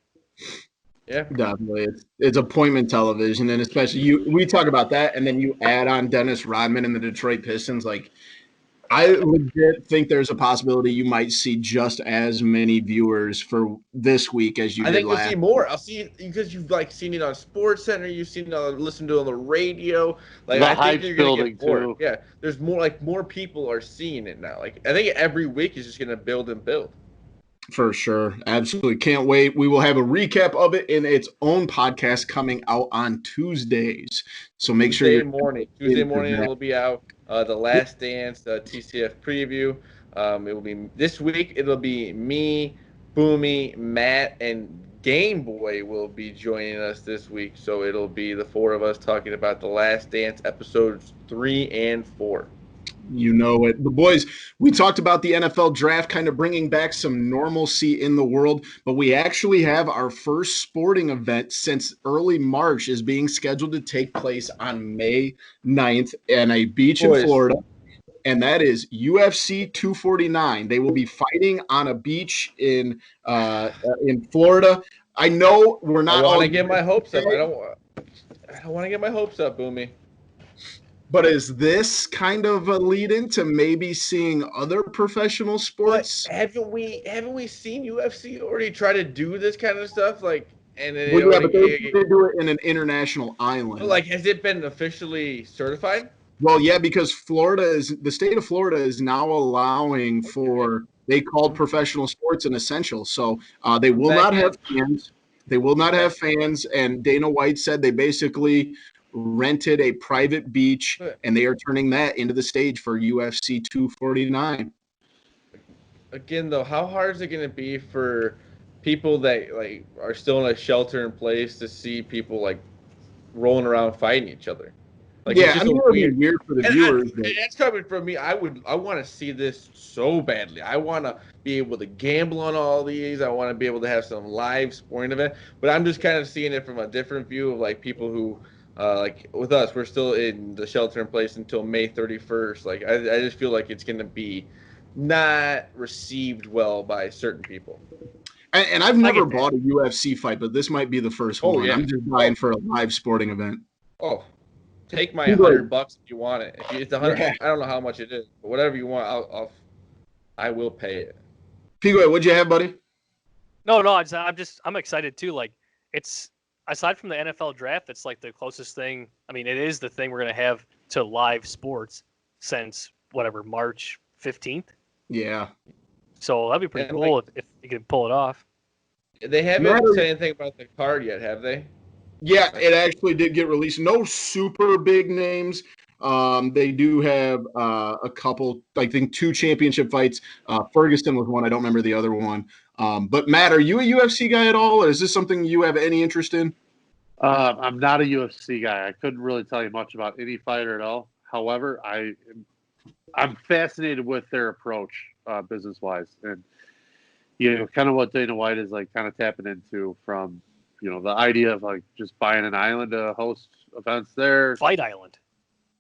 Yeah, definitely. It's appointment television, and especially we talk about that, and then you add on Dennis Rodman and the Detroit Pistons. Like, I legit think there's a possibility you might see just as many viewers for this week as you did last. I think you'll see more. I'll see because you've seen it on Sports Center, you've seen it listened to it on the radio. Like the I think you're gonna get more. Too. Yeah, there's more people are seeing it now. Like I think every week is just gonna build and build. For sure. Absolutely. Can't wait. We will have a recap of it in its own podcast coming out on Tuesdays. So make sure Tuesday morning it will be out. The Last Dance TCF preview. It will be this week. It'll be me, Boomy, Matt, and Game Boy will be joining us this week. So it'll be the 4 of us talking about The Last Dance episodes 3 and 4. You know it. The boys, we talked about the NFL draft kind of bringing back some normalcy in the world, but we actually have our first sporting event since early March is being scheduled to take place on May 9th in a beach in Florida, and that is UFC 249. They will be fighting on a beach in Florida. I know we're not. I want to get my hopes up. I don't want to get my hopes up, Boomy. But is this kind of a lead-in to maybe seeing other professional sports? But haven't we seen UFC already try to do this kind of stuff? Like, and then but they do it in an international island. Like, has it been officially certified? Well, yeah, because the state of Florida is now allowing for they called professional sports an essential. So they will not have fans. They will not have fans, and Dana White said they basically rented a private beach, and they are turning that into the stage for UFC 249. Again, though, how hard is it going to be for people that are still in a shelter in place to see people rolling around fighting each other? It's just weird for the viewers. That's coming from me. I want to see this so badly. I want to be able to gamble on all these. I want to be able to have some live sporting event. But I'm just kind of seeing it from a different view of people who. With us, we're still in the shelter in place until May 31st. I just feel like it's going to be not received well by certain people. And I've never bought a UFC fight, but this might be the first one. Yeah. I'm just buying for a live sporting event. Oh, take my $100 if you want it. If it's $100, I don't know how much it is, but whatever you want, I will pay it. Pigo, what'd you have, buddy? No, I'm excited too. It's. Aside from the NFL draft, it's the closest thing. I mean, it is the thing we're going to have to live sports since March 15th. Yeah. So that'd be pretty cool if you could pull it off. They haven't said anything about the card yet, have they? Yeah, it actually did get released. No super big names. They do have a couple, I think 2 championship fights. Ferguson was one. I don't remember the other one. But Matt, are you a UFC guy at all? Or is this something you have any interest in? I'm not a UFC guy. I couldn't really tell you much about any fighter at all. However, I'm fascinated with their approach business-wise. And, kind of what Dana White is like kind of tapping into from, the idea of like just buying an island to host events there. Fight Island.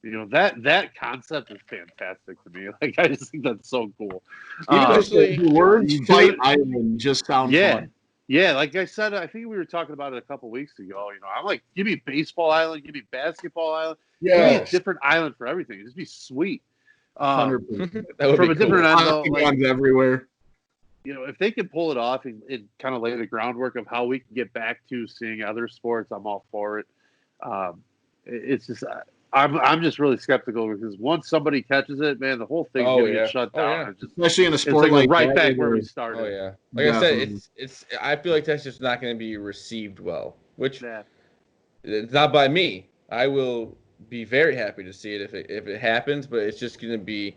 That concept is fantastic to me. Like, I just think that's so cool. Even the words Fight Island just sound fun. Yeah, like I said, I think we were talking about it a couple weeks ago. I'm like, give me baseball island, give me basketball island, give me a different island for everything. It'd just be sweet. 100%. That would from be a different angle, like, everywhere. If they could pull it off and kind of lay the groundwork of how we can get back to seeing other sports, I'm all for it. It's just I'm just really skeptical because once somebody catches it, man, the whole thing's gonna get shut down. Especially in a sport like right that, back where we started. Oh yeah, like I said, it's. I feel like that's just not going to be received well. Which it's not by me. I will be very happy to see it if it happens, but it's just going to be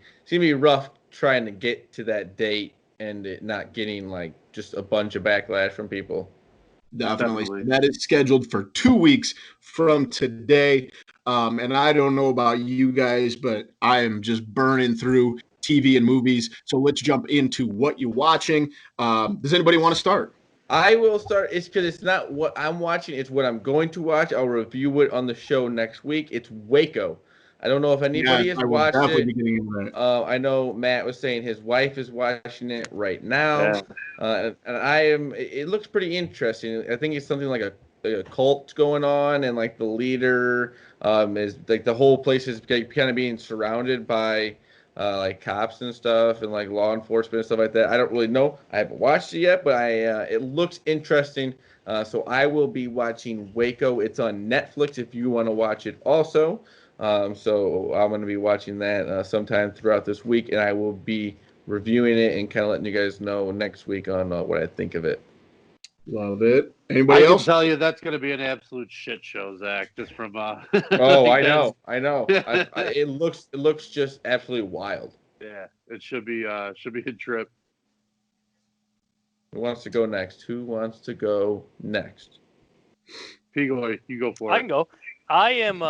rough trying to get to that date and it not getting like just a bunch of backlash from people. Definitely. That is scheduled for 2 weeks from today. And I don't know about you guys, but I am just burning through TV and movies. So let's jump into what you're watching. Does anybody want to start? I will start. It's because it's not what I'm watching. It's what I'm going to watch. I'll review it on the show next week. It's Waco. I don't know if anybody has watched it. I know Matt was saying his wife is watching it right now. And I am. It looks pretty interesting. I think it's something like a cult going on, and like the leader is like the whole place is kind of being surrounded by like cops and stuff and like law enforcement and stuff like that. I don't really know. I haven't watched it yet, but it looks interesting. So I will be watching Waco. It's on Netflix if you want to watch it also. So I'm going to be watching that sometime throughout this week, and I will be reviewing it and kind of letting you guys know next week on what I think of it. Love it. Anybody else? I can tell you that's going to be an absolute shit show, Zach. Just from oh, I know. It looks just absolutely wild. Yeah, it should be a trip. Who wants to go next? Pigoy, you go for it. I can go. I am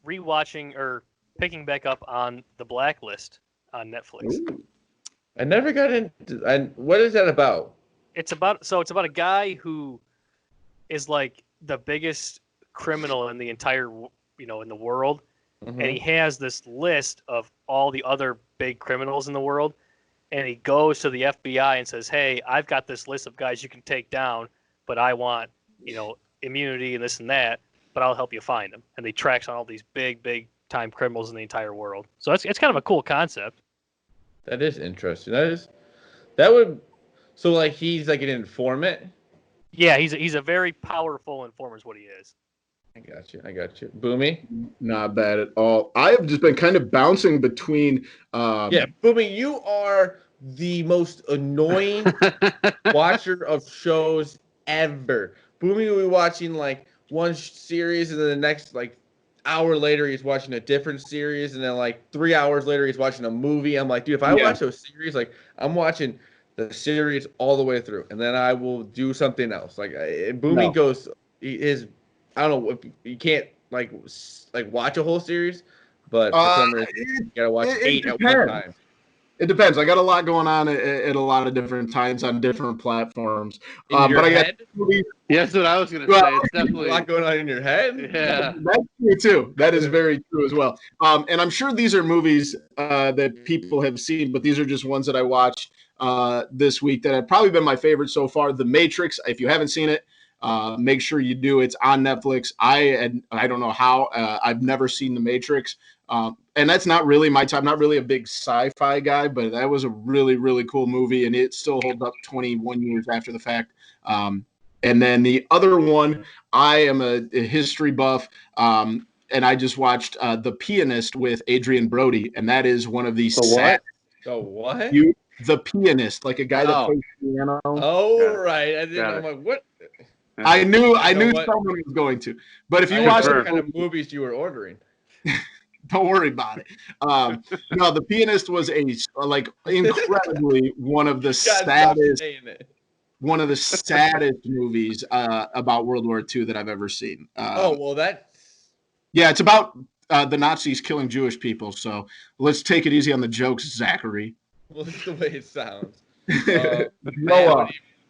rewatching or picking back up on The Blacklist on Netflix. Ooh. I never got into. And what is that about? It's about a guy who is like the biggest criminal in the entire in the world, and he has this list of all the other big criminals in the world, and he goes to the FBI and says, "Hey, I've got this list of guys you can take down, but I want immunity and this and that, but I'll help you find them." And he tracks on all these big time criminals in the entire world. So it's kind of a cool concept. That is interesting. That would. So, like, he's like an informant? Yeah, he's a very powerful informant is what he is. I got you. Boomy? Not bad at all. I have just been kind of bouncing between... Yeah, Boomy, you are the most annoying watcher of shows ever. Boomy will be watching, like, one series, and then the next, like, hour later he's watching a different series, and then, like, 3 hours later he's watching a movie. I'm like, dude, if I watch a series, like, I'm watching... the series all the way through, and then I will do something else. Like Boomy goes, I don't know if you can't like watch a whole series, but for some reason you gotta watch 8 at one time. It depends. I got a lot going on at a lot of different times on different platforms. But I got that's what I was gonna say. It's definitely a lot going on in your head. Yeah, that's true too. That is very true as well. And I'm sure these are movies that people have seen, but these are just ones that I watched this week that have probably been my favorite so far. The Matrix. If you haven't seen it, make sure you do. It's on Netflix. I don't know how. I've never seen The Matrix. And that's not really my type. I'm not really a big sci-fi guy, but that was a really, really cool movie, and it still holds up 21 years after the fact. And then the other one, I am a history buff, and I just watched The Pianist with Adrian Brody, and that is one of the what? The Pianist, like a guy that plays piano. Oh, right. I'm like, what? I knew someone was going to. But if you watch what kind of movies you were ordering. Don't worry about it. No, The Pianist was incredibly one of the saddest movies about World War II that I've ever seen. It's about the Nazis killing Jewish people. So let's take it easy on the jokes, Zachary. Well, that's the way it sounds.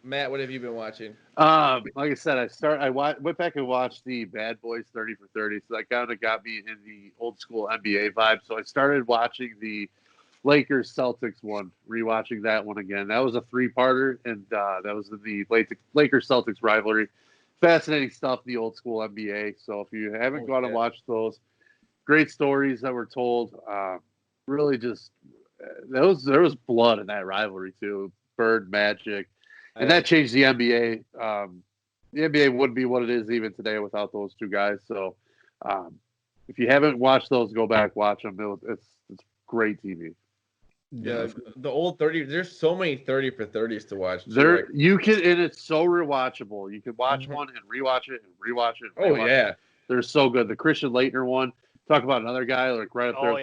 Matt, what have you been watching? Like I said, I went back and watched the Bad Boys 30 for 30. So that kind of got me in the old school NBA vibe. So I started watching the Lakers Celtics one, rewatching that one again. That was a 3-parter, and that was in the Lakers Celtics rivalry. Fascinating stuff, the old school NBA. So if you haven't gone and watched those, great stories that were told. Really, just there was blood in that rivalry too. Bird, Magic, and that changed the NBA. The NBA wouldn't be what it is even today without those two guys. So if you haven't watched those, go back, watch them. It's great TV. Yeah, the old 30. There's so many 30 for 30s to watch. You can, and it's so rewatchable. You can watch one and rewatch it and rewatch it. And rewatch it. They're so good. The Christian Laettner one. Talk about another guy like right up there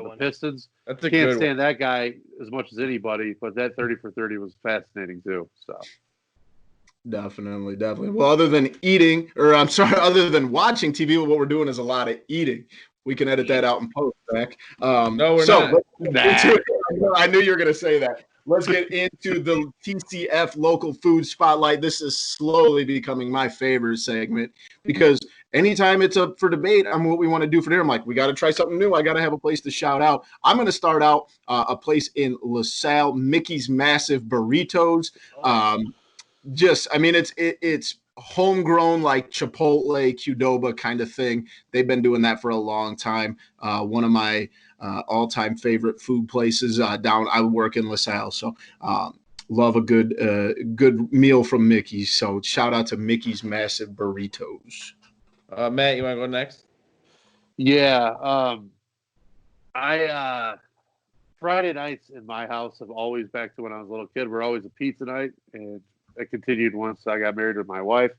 with the Pistons. That's a Can't stand that guy as much as anybody, but that 30 for 30 was fascinating too. So definitely. Well, other than watching TV, what we're doing is a lot of eating. We can edit that out in post, Zach. No, we're not. I knew you were going to say that. Let's get into the TCF Local Food Spotlight. This is slowly becoming my favorite segment because anytime it's up for debate on what we want to do for dinner, I'm like, we got to try something new. I got to have a place to shout out. I'm going to start out a place in LaSalle, Mickey's Massive Burritos. It's homegrown, like Chipotle, Qdoba kind of thing. They've been doing that for a long time. One of my all-time favorite food places I work in LaSalle, so love a good meal from Mickey's. So shout out to Mickey's Massive Burritos. Matt, you want to go next? Yeah, Friday nights in my house have always, back to when I was a little kid, were always a pizza night, and it continued once I got married with my wife.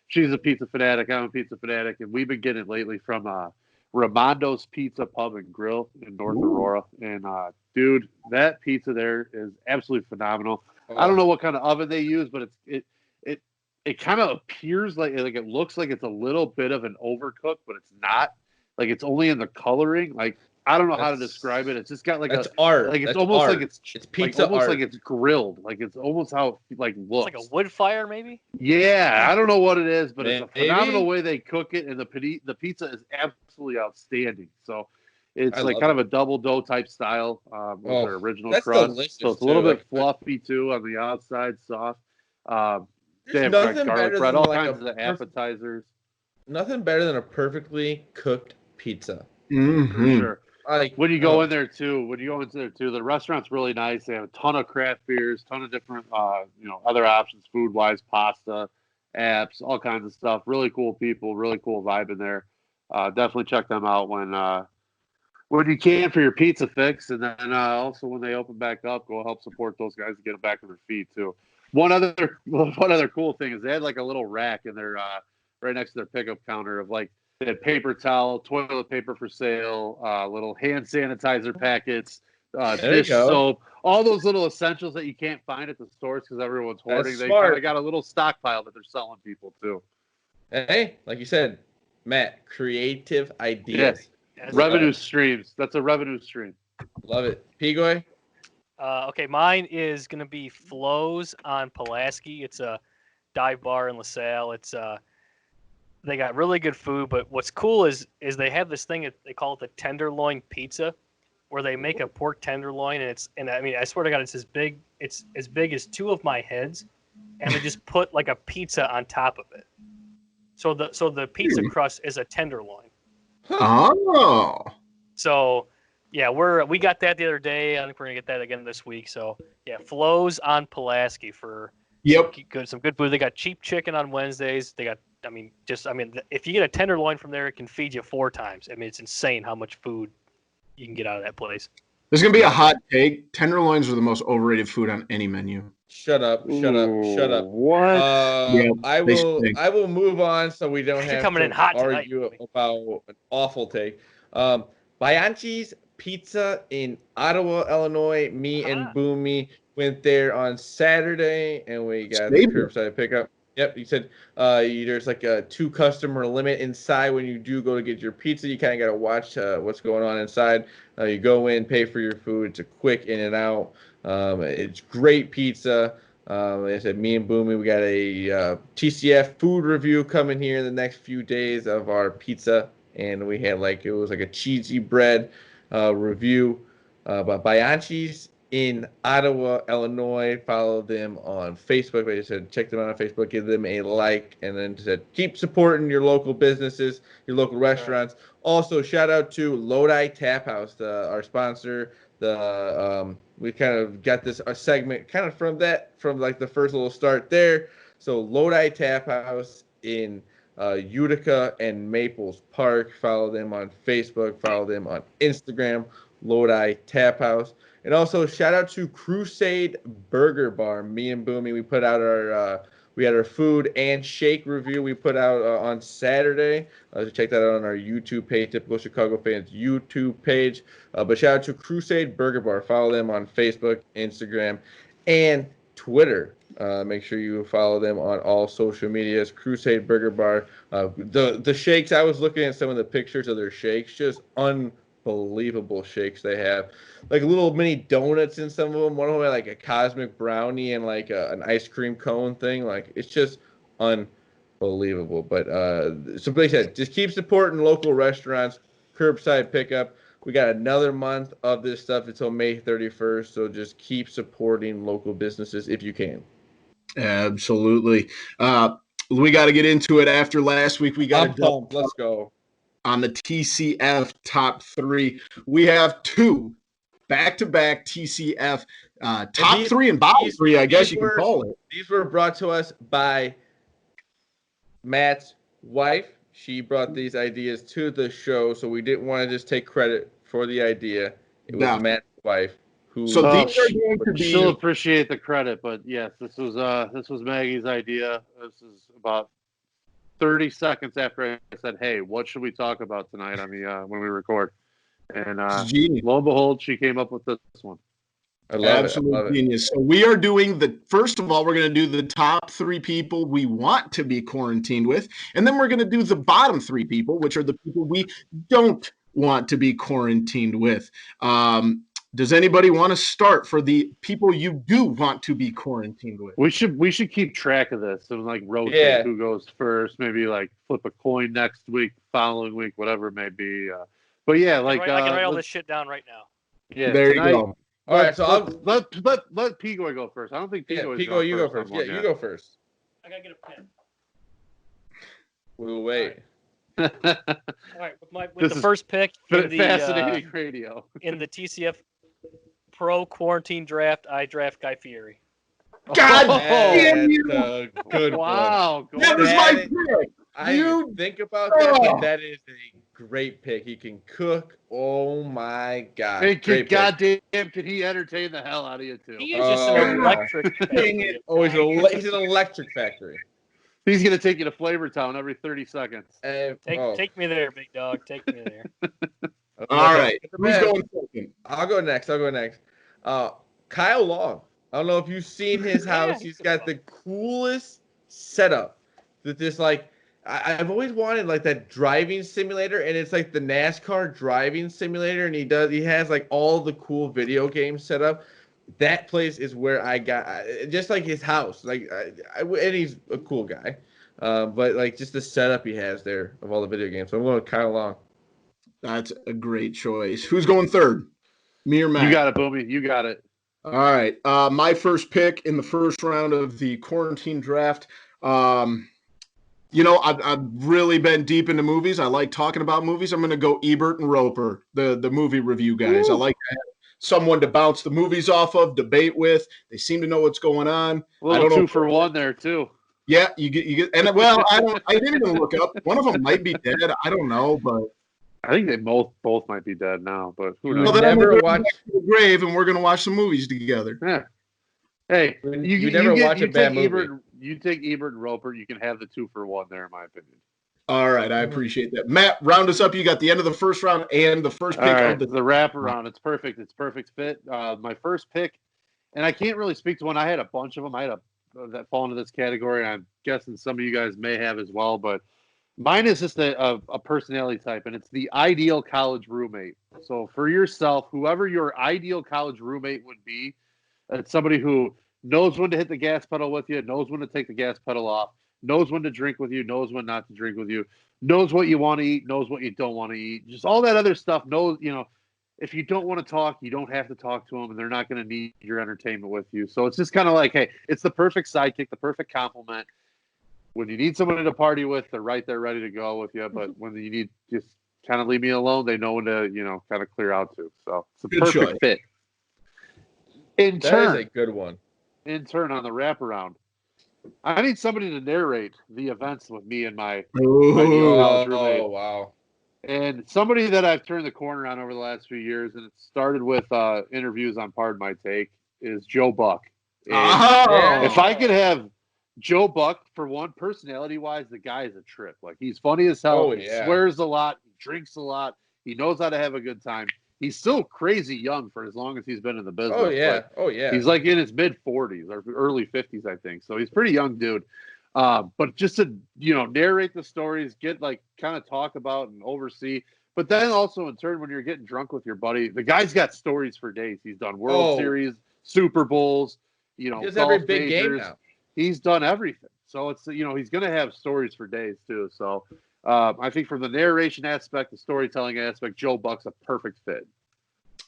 She's a pizza fanatic. I'm a pizza fanatic, and we've been getting it lately from Ramondo's Pizza Pub and Grill in North Aurora. And dude, that pizza there is absolutely phenomenal. I don't know what kind of oven they use, but it kind of appears like it looks like it's a little bit of an overcooked, but it's not. Like it's only in the coloring. Like I don't know how to describe it. It's just got like art. Like it's almost like it's pizza almost art. like it's grilled. Like it's almost how it looks. It's like a wood fire, maybe. Yeah, I don't know what it is, but it's a phenomenal way they cook it, and the pizza is absolutely outstanding. So it's like kind of a double dough type style with their original crust. So it's a little bit fluffy too on the outside, soft. They have garlic bread, all kinds of appetizers. Nothing better than a perfectly cooked pizza. Mm-hmm. For sure. Like when you go in there too, the restaurant's really nice. They have a ton of craft beers, ton of different, other options, food wise, pasta, apps, all kinds of stuff. Really cool people, really cool vibe in there. Definitely check them out when you can for your pizza fix, and then also when they open back up, go help support those guys and get them back on their feet too. One other cool thing is they had like a little rack in their right next to their pickup counter of like. They had paper towel, toilet paper for sale, little hand sanitizer packets, dish soap, all those little essentials that you can't find at the stores because everyone's hoarding. They kind of got a little stockpile that they're selling people too. Hey, like you said, Matt, creative ideas. Yes. Revenue streams. That's a revenue stream. Love it. Pigoy? Okay, mine is going to be Flo's on Pulaski. It's a dive bar in LaSalle. They got really good food, but what's cool is they have this thing they call it the tenderloin pizza, where they make a pork tenderloin, and I swear to God, it's as big as two of my heads, and they just put like a pizza on top of it. So the pizza crust is a tenderloin. Oh. So yeah, we got that the other day. I think we're gonna get that again this week. So yeah, Flo's on Pulaski for some good food. They got cheap chicken on Wednesdays. They got. If you get a tenderloin from there, it can feed you 4 times. I mean, it's insane how much food you can get out of that place. There's going to be a hot take. Tenderloins are the most overrated food on any menu. Shut up. What? I will move on so we don't have coming to in hot argue tonight, about an awful take. Bianchi's Pizza in Ottawa, Illinois. Me and Boomy went there on Saturday, and we got the curbside pickup. Yep, you said there's like a 2 customer limit inside when you do go to get your pizza. You kind of got to watch what's going on inside. You go in, pay for your food. It's a quick in and out. It's great pizza. Like I said, me and Boomy, we got a TCF food review coming here in the next few days of our pizza, and we had it was like a cheesy bread review. But Bianchi's in Ottawa, Illinois. Follow them on Facebook. Like I said, check them out on Facebook, give them a like, and then said keep supporting your local businesses, your local restaurants. Also, shout out to Lodi Tap House, our sponsor. We kind of got this segment kind of from like the first little start there. So Lodi Tap House in Utica and Maples Park. Follow them on Facebook. Follow them on Instagram. Lodi Tap House. And also shout out to Crusade Burger Bar. Me and Boomy, we put out we had our food and shake review we put out on Saturday. So check that out on our YouTube page, Typical Chicago Fans YouTube page. But shout out to Crusade Burger Bar. Follow them on Facebook, Instagram, and Twitter. Make sure you follow them on all social medias. Crusade Burger Bar. The shakes, I was looking at some of the pictures of their shakes, just unbelievable shakes they have. Like little mini donuts in some of them. One of them had like a cosmic brownie and like an ice cream cone thing. Like it's just unbelievable. But so like I said, just keep supporting local restaurants, curbside pickup. We got another month of this stuff until May 31st. So just keep supporting local businesses if you can. Absolutely. We got to get into it after last week. We got to let's go. On the TCF top 3. We have 2 back-to-back TCF top 3 and bottom 3, I guess you can call it. These were brought to us by Matt's wife. She brought these ideas to the show, so we didn't want to just take credit for the idea. It was Matt's wife who. So these are going to be. She'll appreciate the credit, but yes, this was Maggie's idea. This is about 30 seconds after I said, "Hey, what should we talk about tonight on the when we record?" And lo and behold, she came up with this one. I love Absolute it. Genius. So we are doing first of all, we're going to do the top 3 people we want to be quarantined with. And then we're going to do the bottom 3 people, which are the people we don't want to be quarantined with. Does anybody want to start for the people you do want to be quarantined with? We should keep track of this and like rotate who goes first. Maybe like flip a coin next week, following week, whatever it may be. But yeah, like I can write all this shit down right now. Yeah, there you go. All right, so let Pigoy go first. I don't think Pigoy. Yeah, Pigoy, you go first. Yeah, you go first. I gotta get a pen. We'll wait. All right, with the first pick in the fascinating radio in the TCF Pro Quarantine Draft, I draft Guy Fieri. God damn you! Good wow, that was my pick. I think about that, but that is a great pick. He can cook. Oh my god! Hey, goddamn, can he entertain the hell out of you too? He is just an electric. Oh, he's an electric factory. He's gonna take you to Flavortown every 30 seconds. Take me there, big dog. Take me there. All right, who's going second? I'll go next. Kyle Long. I don't know if you've seen his house. He's got the coolest setup. That this I've always wanted like that driving simulator, and it's like the NASCAR driving simulator, and he has like all the cool video games set up. That place is where I got just like his house, and he's a cool guy, but like just the setup he has there of all the video games. So I'm going with Kyle Long. That's a great choice. Who's going third? Me or Matt? You got it, Boomy. You got it. All right. My first pick in the first round of the quarantine draft. I've really been deep into movies. I like talking about movies. I'm going to go Ebert and Roper, the movie review guys. Ooh. I like to have someone to bounce the movies off of, debate with. They seem to know what's going on. I don't know 2 for 1 there too. Yeah, you get, and well, I didn't even look up. One of them might be dead. I don't know, but I think they both might be dead now, but who knows? Well, then never I'm gonna watch go back to the grave, and we're gonna watch some movies together. Yeah. Hey, you never watch a bad movie. You take Ebert and Roper. You can have the 2-for-1 there, in my opinion. All right, I appreciate that. Matt, round us up. You got the end of the first round and the first pick of the wraparound. It's perfect. It's perfect fit. My first pick, and I can't really speak to one. I had a bunch of them. I had that fall into this category. I'm guessing some of you guys may have as well, but mine is just a personality type, and it's the ideal college roommate. So for yourself, whoever your ideal college roommate would be, it's somebody who knows when to hit the gas pedal with you, knows when to take the gas pedal off, knows when to drink with you, knows when not to drink with you, knows what you want to eat, knows what you don't want to eat, just all that other stuff. Knows, if you don't want to talk, you don't have to talk to them, and they're not going to need your entertainment with you. So it's just kind of like, hey, it's the perfect sidekick, the perfect compliment. When you need somebody to party with, they're right there ready to go with you. But when you need just kind of leave me alone, they know when to, kind of clear out to. So it's a perfect fit. That is a good one. In turn, on the wraparound, I need somebody to narrate the events with me and my college roommate. Oh, wow. And somebody that I've turned the corner on over the last few years, and it started with interviews on Pardon My Take, is Joe Buck. If I could have Joe Buck, for one, personality-wise, the guy is a trip. Like, he's funny as hell. He swears a lot. He drinks a lot. He knows how to have a good time. He's still crazy young for as long as he's been in the business. Oh, yeah. He's like in his mid-40s or early 50s, I think. So he's a pretty young dude. But just to, narrate the stories, get kind of talk about and oversee. But then also in turn, when you're getting drunk with your buddy, the guy's got stories for days. He's done World Series, Super Bowls, he does every big game now. He's done everything. So it's, he's going to have stories for days too. So I think from the narration aspect, the storytelling aspect, Joe Buck's a perfect fit.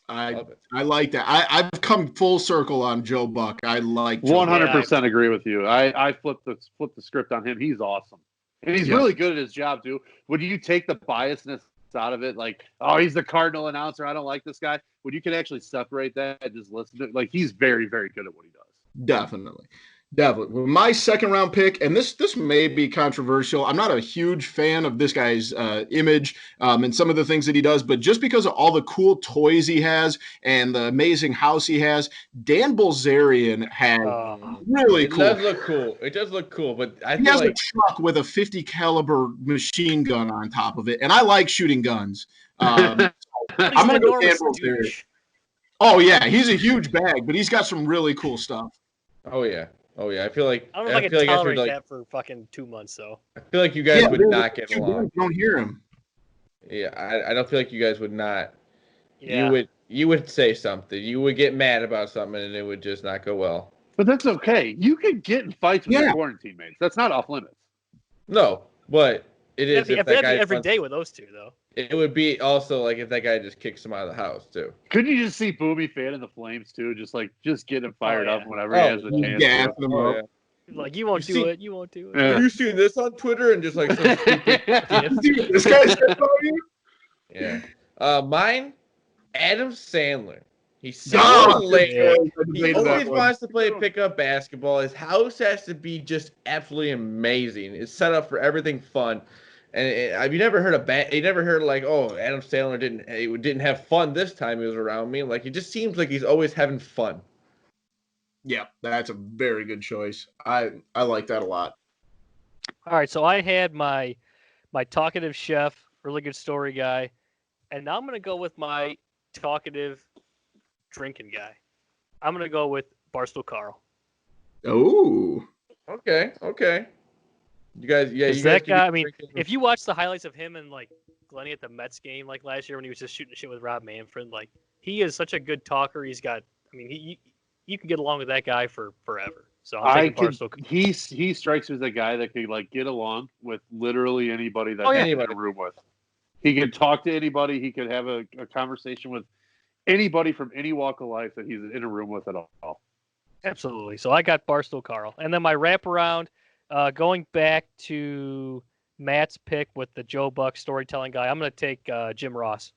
I like that. I've come full circle on Joe Buck. I like 100% agree with you. I flipped the script on him. He's awesome. And he's really good at his job too. When you take the biasness out of it, like, oh, he's the Cardinal announcer, I don't like this guy. When you can actually separate that and just listen to it, he's very, very good at what he does. Definitely. Well, my second round pick, and this may be controversial. I'm not a huge fan of this guy's image and some of the things that he does, but just because of all the cool toys he has and the amazing house he has, Dan Bilzerian has really cool. It does look cool, but he has a truck with a 50 caliber machine gun on top of it, and I like shooting guns. I'm gonna go Dan Bilzerian. Oh yeah, he's a huge bag, but he's got some really cool stuff. Oh yeah. I feel like I don't know if I can tolerate that for fucking 2 months though. I feel like you guys would not get along. Don't hear him. Yeah, I don't feel like you guys would not. Yeah. You would say something. You would get mad about something, and it would just not go well. But that's okay. You could get in fights with your quarantine mates. That's not off limits. No, but it is. If that guy every day with those two though. It would be also like if that guy just kicks him out of the house too. Couldn't you just see Boomy fanning the flames too? Just get him fired up whenever he has a chance. Yeah. Like you won't do it. You won't do it. Have you seen this on Twitter and just like some stupid dude, this guy said about you? Yeah. Mine, Adam Sandler. He's so lame. He always wants to play pickup basketball. His house has to be just absolutely amazing. It's set up for everything fun. And you never heard you never heard like, oh, Adam Sandler didn't have fun this time he was around me. Like, it just seems like he's always having fun. Yeah, that's a very good choice. I like that a lot. All right, so I had my talkative chef, really good story guy, and now I'm gonna go with my talkative drinking guy. I'm gonna go with Barstool Carl. Oh. Okay. You guys, that guy. I mean, if you watch the highlights of him and like Glennie at the Mets game like last year when he was just shooting shit with Rob Manfred, like he is such a good talker. He's got. I mean, you can get along with that guy for forever. So I'm taking Barstool. He strikes me as a guy that could like get along with literally anybody that he's in a room with. He could talk to anybody. He could have a conversation with anybody from any walk of life that he's in a room with at all. Absolutely. So I got Barstool Carl, and then my wraparound. Going back to Matt's pick with the Joe Buck storytelling guy, I'm going to take Jim Ross.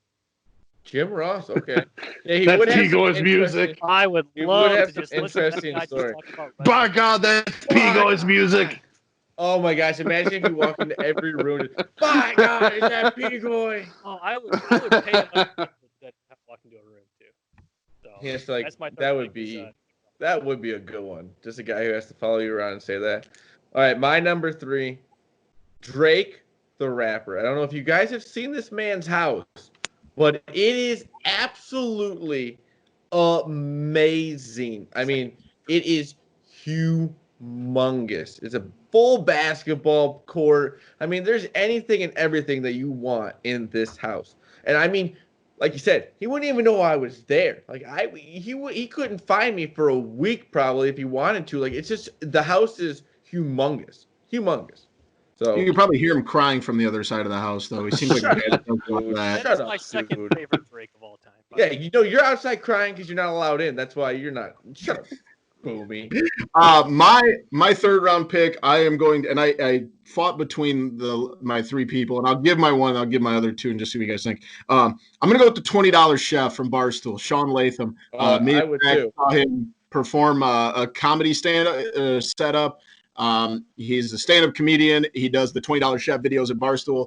Jim Ross, okay. Yeah, he would have P-Go's music. I would love to just listen to that guy story. talk about By God, that's P-Go's music. Oh my gosh! Imagine if you walk into every room. My God, is that P-Boy? Oh, I would pay him like that to walk into a room too. So Yes, like that's my that third would pick is, be that would be a good one. Just a guy who has to follow you around and say that. All right, my number 3, Drake the rapper. I don't know if you guys have seen this man's house, but it is absolutely amazing. I mean, it is humongous. It's a full basketball court. I mean, there's anything and everything that you want in this house. And I mean, like you said, he wouldn't even know I was there. Like he couldn't find me for a week probably if he wanted to. Like it's just the house is humongous, humongous. So You can probably hear him crying from the other side of the house, though. He seems like a guy that doesn't want that. That's my second favorite Drake of all time. Yeah, you know you're outside crying because you're not allowed in. That's why you're not. Shut up, Boomy. My third round pick, I am going to, and I fought between my 3 people, and I'll give my one, I'll give my other 2, and just see what you guys think. I'm gonna go with the $20 chef from Barstool, Sean Latham. I would too. Saw him perform a comedy stand setup. He's a stand-up comedian. He does the $20 chef videos at Barstool.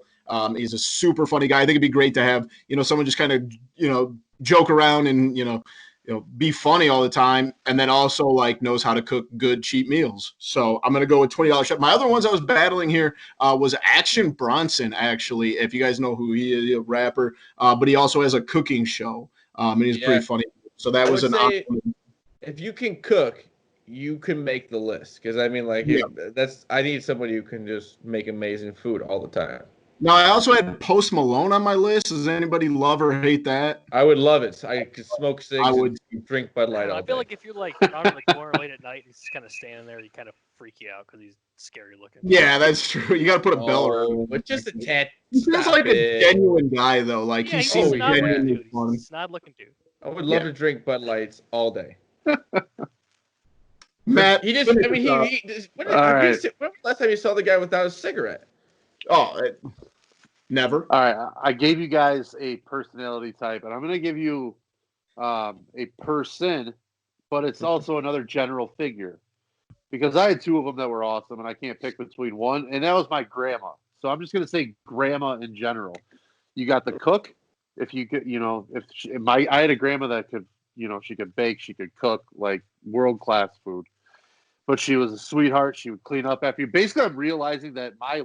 He's a super funny guy. I think it'd be great to have, someone just kind of, joke around and, be funny all the time. And then also like knows how to cook good, cheap meals. So I'm going to go with $20 chef. My other ones I was battling here was Action Bronson, actually, if you guys know who he is, a rapper, but he also has a cooking show. And he's pretty funny. So that was if you can cook, you can make the list because I mean, like, I need somebody who can just make amazing food all the time. Now, I also had Post Malone on my list. Does anybody love or hate that? I would love it. I could smoke cigs and drink Bud Light all day. I feel like if you're like out in the corner late at night, he's just kind of standing there, he kind of freak you out because he's scary looking. Yeah, that's true. You got to put a bell around him. But just a tad. He feels like a genuine guy, though. Like he seems genuinely fun. He's not looking dude. I would love to drink Bud Lights all day. Matt, he just. I mean, when was the last time you saw the guy without a cigarette? Never. All right, I gave you guys a personality type, and I'm going to give you a person, but it's also another general figure because I had 2 of them that were awesome, and I can't pick between one, and that was my grandma. So I'm just going to say grandma in general. You got the cook. If you could, I had a grandma that could, she could bake, she could cook, like world-class food. But she was a sweetheart. She would clean up after you. Basically, I'm realizing that my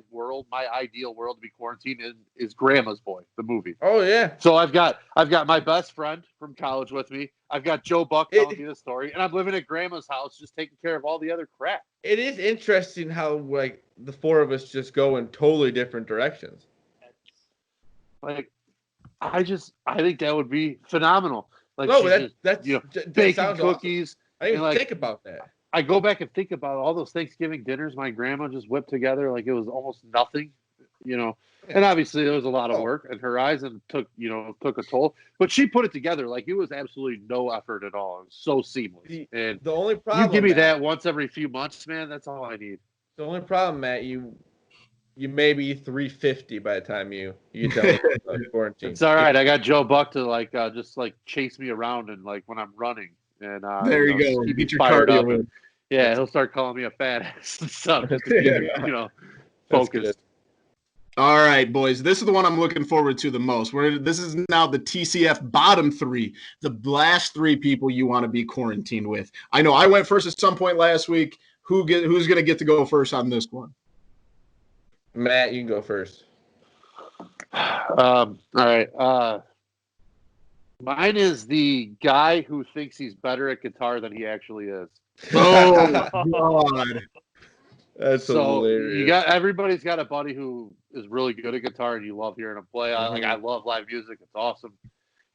ideal world to be quarantined is Grandma's Boy, the movie. Oh yeah. So I've got my best friend from college with me. I've got Joe Buck telling me the story, and I'm living at Grandma's house, just taking care of all the other crap. It is interesting how like the 4 of us just go in totally different directions. Like, I think that would be phenomenal. Like, that baking cookies. Awesome. I didn't even think about that. I go back and think about all those Thanksgiving dinners my grandma just whipped together like it was almost nothing, And obviously there was a lot of work in her eyes and took a toll. But she put it together like it was absolutely no effort at all. It was so seamless. And the only problem, you give me that once every few months, man, that's all I need. The only problem, Matt, you may be 350 by the time you get done with quarantine. It's all right. I got Joe Buck to just chase me around and like when I'm running. And there you go. Keep your fired up. And, he'll start calling me a fat ass and stuff. Focused. All right, boys. This is the one I'm looking forward to the most. This is now the TCF bottom 3, the last 3 people you want to be quarantined with. I know I went first at some point last week. Who's going to get to go first on this one? Matt, you can go first. All right. Mine is the guy who thinks he's better at guitar than he actually is. Oh, God. That's so hilarious. Everybody's got a buddy who is really good at guitar and you love hearing him play. I love live music. It's awesome.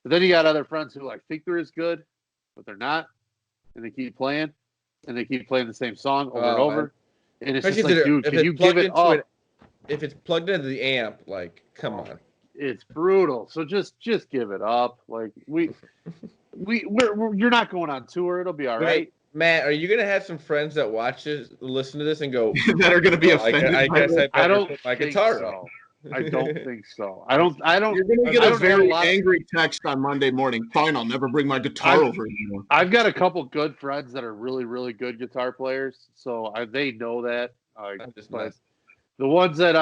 But then you got other friends who think they're as good, but they're not. And they keep playing. And they keep playing the same song over and over. And it's just like, dude, can you give it up? If it's plugged into the amp, come on. It's brutal. So just give it up. Like we're you're not going on tour. It'll be all right. Matt, are you gonna have some friends that listen to this and go that are gonna be offended? I guess I don't put my guitar up. I don't think so. I don't. You're gonna get a very angry text on Monday morning. Fine, I'll never bring my guitar over anymore. I've got a couple good friends that are really, really good guitar players, so they know that, But the ones that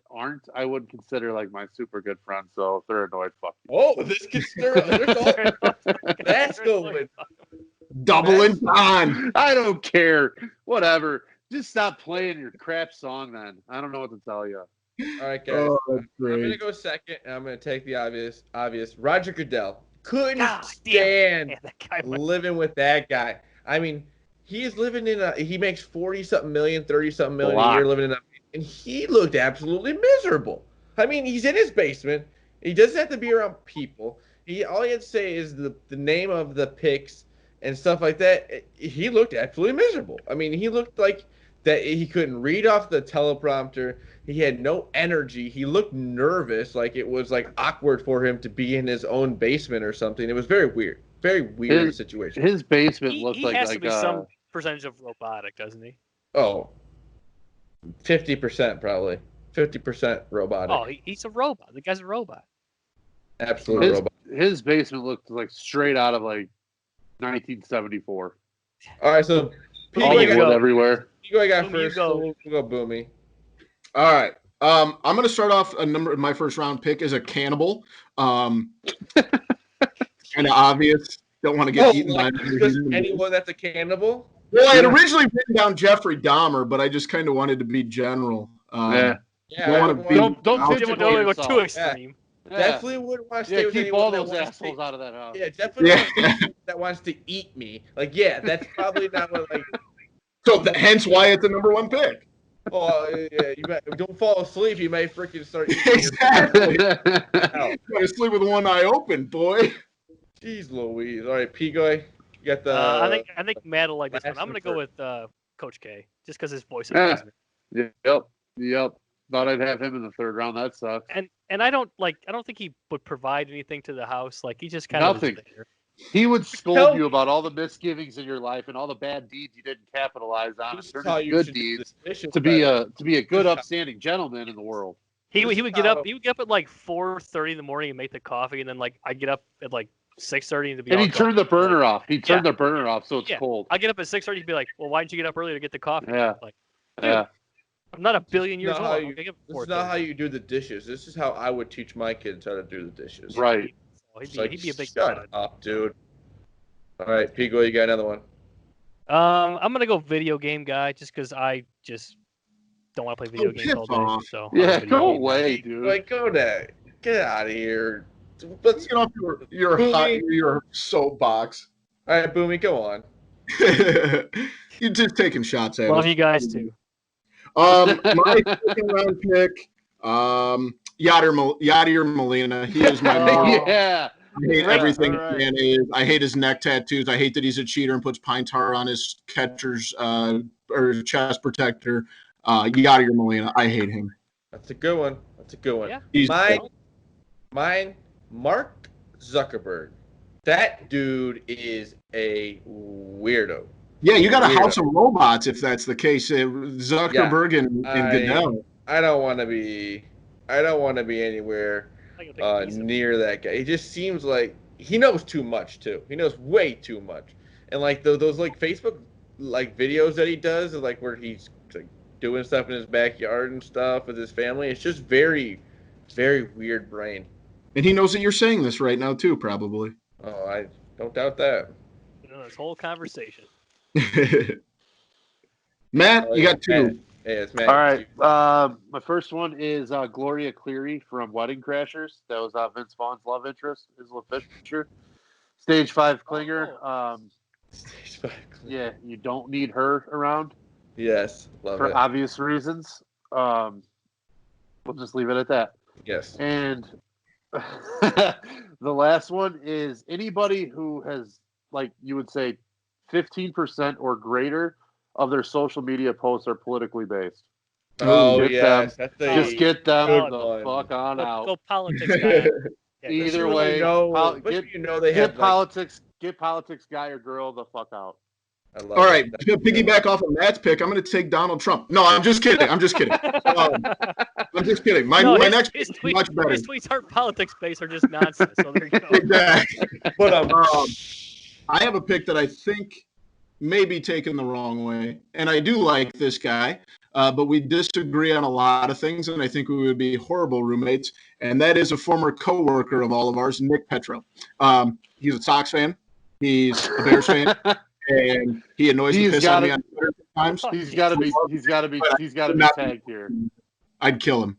aren't, I wouldn't consider like my super good friends. So if they're annoyed, fuck you. Oh, this could stir up. That's going. Doubling time. I don't care. Whatever. Just stop playing your crap song then. I don't know what to tell you. All right, guys. Oh, I'm great. going to go second, and I'm going to take the obvious. Roger Goodell. Couldn't God stand damn, that guy went- living with that guy. I mean, he is living he makes 40-something million, 30-something million a year living in and he looked absolutely miserable. I mean, he's in his basement. He doesn't have to be around people. All he had to say is the name of the picks and stuff like that. He looked absolutely miserable. I mean, he looked like that he couldn't read off the teleprompter. He had no energy. He looked nervous, like it was like awkward for him to be in his own basement or something. It was very weird. Very weird situation. His basement looked he like has to be some percentage of robotic, doesn't he? Oh, 50% probably. 50% robotic. Oh, he's a robot. The guy's a robot. Absolute robot. His basement looked like straight out of like 1974. All right, so All the wood everywhere. You got Boomy, first. you go. So we'll go Boomy. All right. I'm going to start off my first round pick is a cannibal. Kind of obvious. Don't want to get eaten by anyone that's a cannibal. Well, I had originally written down Jeffrey Dahmer, but I just kind of wanted to be general. Yeah. Don't go too extreme. Yeah. Definitely wouldn't want to stay with keep anyone all those that assholes out of that house. Yeah, definitely that wants to eat me. Like, yeah, that's probably not what like. So hence why it's the number one pick. Oh yeah, don't fall asleep. You may freaking start eating exactly. You gotta sleep with one eye open, boy. Jeez Louise. All right, P-Goy, you got the. I think Matt will like this one. I'm gonna go with Coach K, just because his voice. Yep. Thought I'd have him in the third round. That sucks. And I don't think he would provide anything to the house. Like he just kind of nothing. He would scold you about all the misgivings in your life and all the bad deeds you didn't capitalize on, and turn into good deeds to be a good, upstanding gentleman in the world. He would get up. He would get up at like 4:30 in the morning and make the coffee, and then like I get up at like 6:30 to be. And he turned the burner off. He turned the burner off, so it's cold. I get up at 6:30 to be like, well, why didn't you get up earlier to get the coffee? Yeah. Like, dude, I'm not a billion years old. This is not how you do the dishes. This is how I would teach my kids how to do the dishes. Right. He'd be a big shut up, dude. All right, Pigo, you got another one. I'm gonna go video game guy just because I just don't want to play video games all day. So go away, dude. Like, get out of here. Let's get off your soapbox. All right, Boomy, go on. You're just taking shots at us. Love you guys too. My second round pick, Yadier Molina. He is my yeah. I hate everything man is. I hate his neck tattoos. I hate that he's a cheater and puts pine tar on his catcher's or chest protector. Yadier Molina. I hate him. That's a good one. Yeah. Mine, Mark Zuckerberg. That dude is a weirdo. Yeah, you got a house of robots if that's the case. Zuckerberg and Goodell. I don't want to be anywhere near that guy. He just seems like he knows too much too. He knows way too much. And like those like Facebook like videos that he does, like where he's like doing stuff in his backyard and stuff with his family. It's just very, very weird brain. And he knows that you're saying this right now too, probably. Oh, I don't doubt that. This whole conversation. Matt, you got two. Hey, it's Matt. All right. My first one is Gloria Cleary from Wedding Crashers. That was Vince Vaughn's love interest, Isla Fisher. Stage 5 clinger. Stage 5 clinger. Yeah, you don't need her around. Yes, love for it. obvious reasons. We'll just leave it at that. Yes. And the last one is anybody who has, like you would say, 15% or greater of their social media posts are politically based. Oh, yes. Just get them the fuck on out. Go politics guy. Either way, get politics guy or girl the fuck out. All right, to piggyback off of Matt's pick, I'm going to take Donald Trump. No, I'm just kidding. I'm just kidding. My next pick is much better. His tweets aren't politics based; are just nonsense. So there you go. Exactly. But I have a pick that I think may be taken the wrong way. And I do like this guy, but we disagree on a lot of things, and I think we would be horrible roommates. And that is a former coworker of all of ours, Nick Petro. He's a Sox fan. He's a Bears fan. And he annoys the piss out of me on Twitter sometimes. He's got to be tagged here. I'd kill him.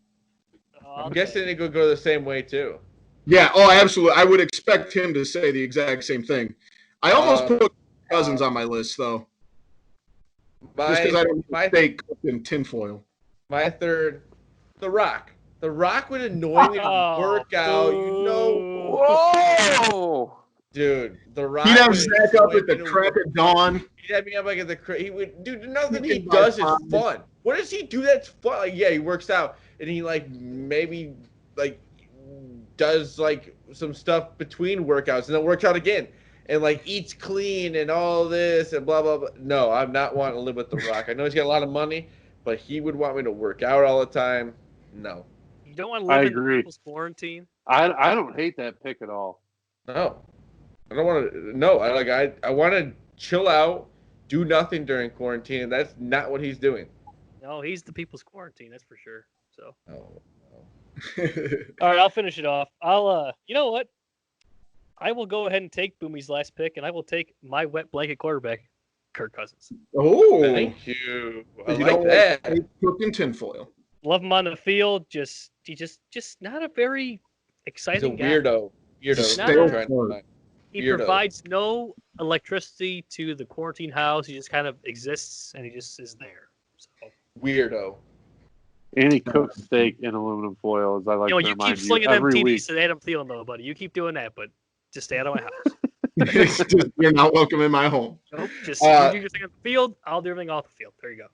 I'm guessing it could go the same way too. Yeah. Oh, absolutely. I would expect him to say the exact same thing. I almost put Cousins on my list though, just because I don't stay cooked in tinfoil. My third, The Rock. The Rock would annoy me to work out. You know. Whoa. Dude, The Rock. He'd have Zach up at the crack of dawn. He'd have me up like at the. He would. Dude, nothing he does is fun. What does he do that's fun? Like, yeah, he works out and he like maybe like does like some stuff between workouts and then works out again and like eats clean and all this and blah blah blah. No, I'm not wanting to live with The Rock. I know he's got a lot of money, but he would want me to work out all the time. No. You don't want to live in people's quarantine? I don't hate that pick at all. No. I don't want to. No, I want to chill out, do nothing during quarantine, and that's not what he's doing. No, he's the people's quarantine. That's for sure. So. No. All right, I'll finish it off. You know what? I will go ahead and take Boomy's last pick, and I will take my wet blanket quarterback, Kirk Cousins. Oh, thank you. I like that. Cooked in tinfoil. Love him on the field. He's just not a very exciting guy. He's a weirdo. He provides no electricity to the quarantine house. He just kind of exists, and he just is there. So. Weirdo. And he cooks steak in aluminum foil, as I like to remind you. You keep slinging them TDs to Adam Thielen, though, buddy. You keep doing that, but just stay out of my house. You're not welcome in my home. Nope. Just you do your thing on the field. I'll do everything off the field. There you go.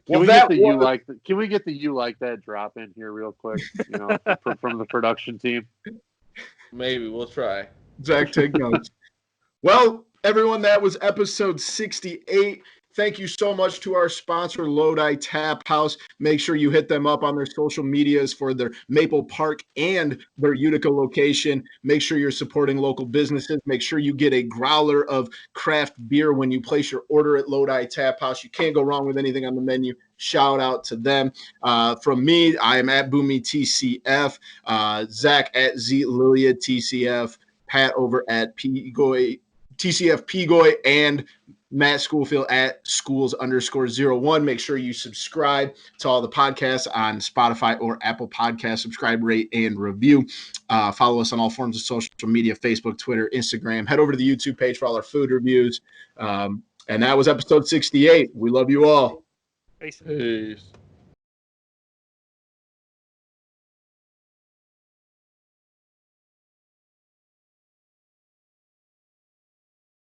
Can we get the you like that drop in here real quick? You know, from the production team. Maybe we'll try. Zach, take notes. Well, everyone, that was episode 68. Thank you so much to our sponsor, Lodi Tap House. Make sure you hit them up on their social medias for their Maple Park and their Utica location. Make sure you're supporting local businesses. Make sure you get a growler of craft beer when you place your order at Lodi Tap House. You can't go wrong with anything on the menu. Shout out to them. From me, I am at Boomy TCF. Zach at Z Lilia TCF. Pat over at TCF Pigoy, and Matt Schoolfield at schools_01. Make sure you subscribe to all the podcasts on Spotify or Apple Podcasts. Subscribe, rate, and review. Follow us on all forms of social media, Facebook, Twitter, Instagram. Head over to the YouTube page for all our food reviews. And that was episode 68. We love you all. Peace. Peace.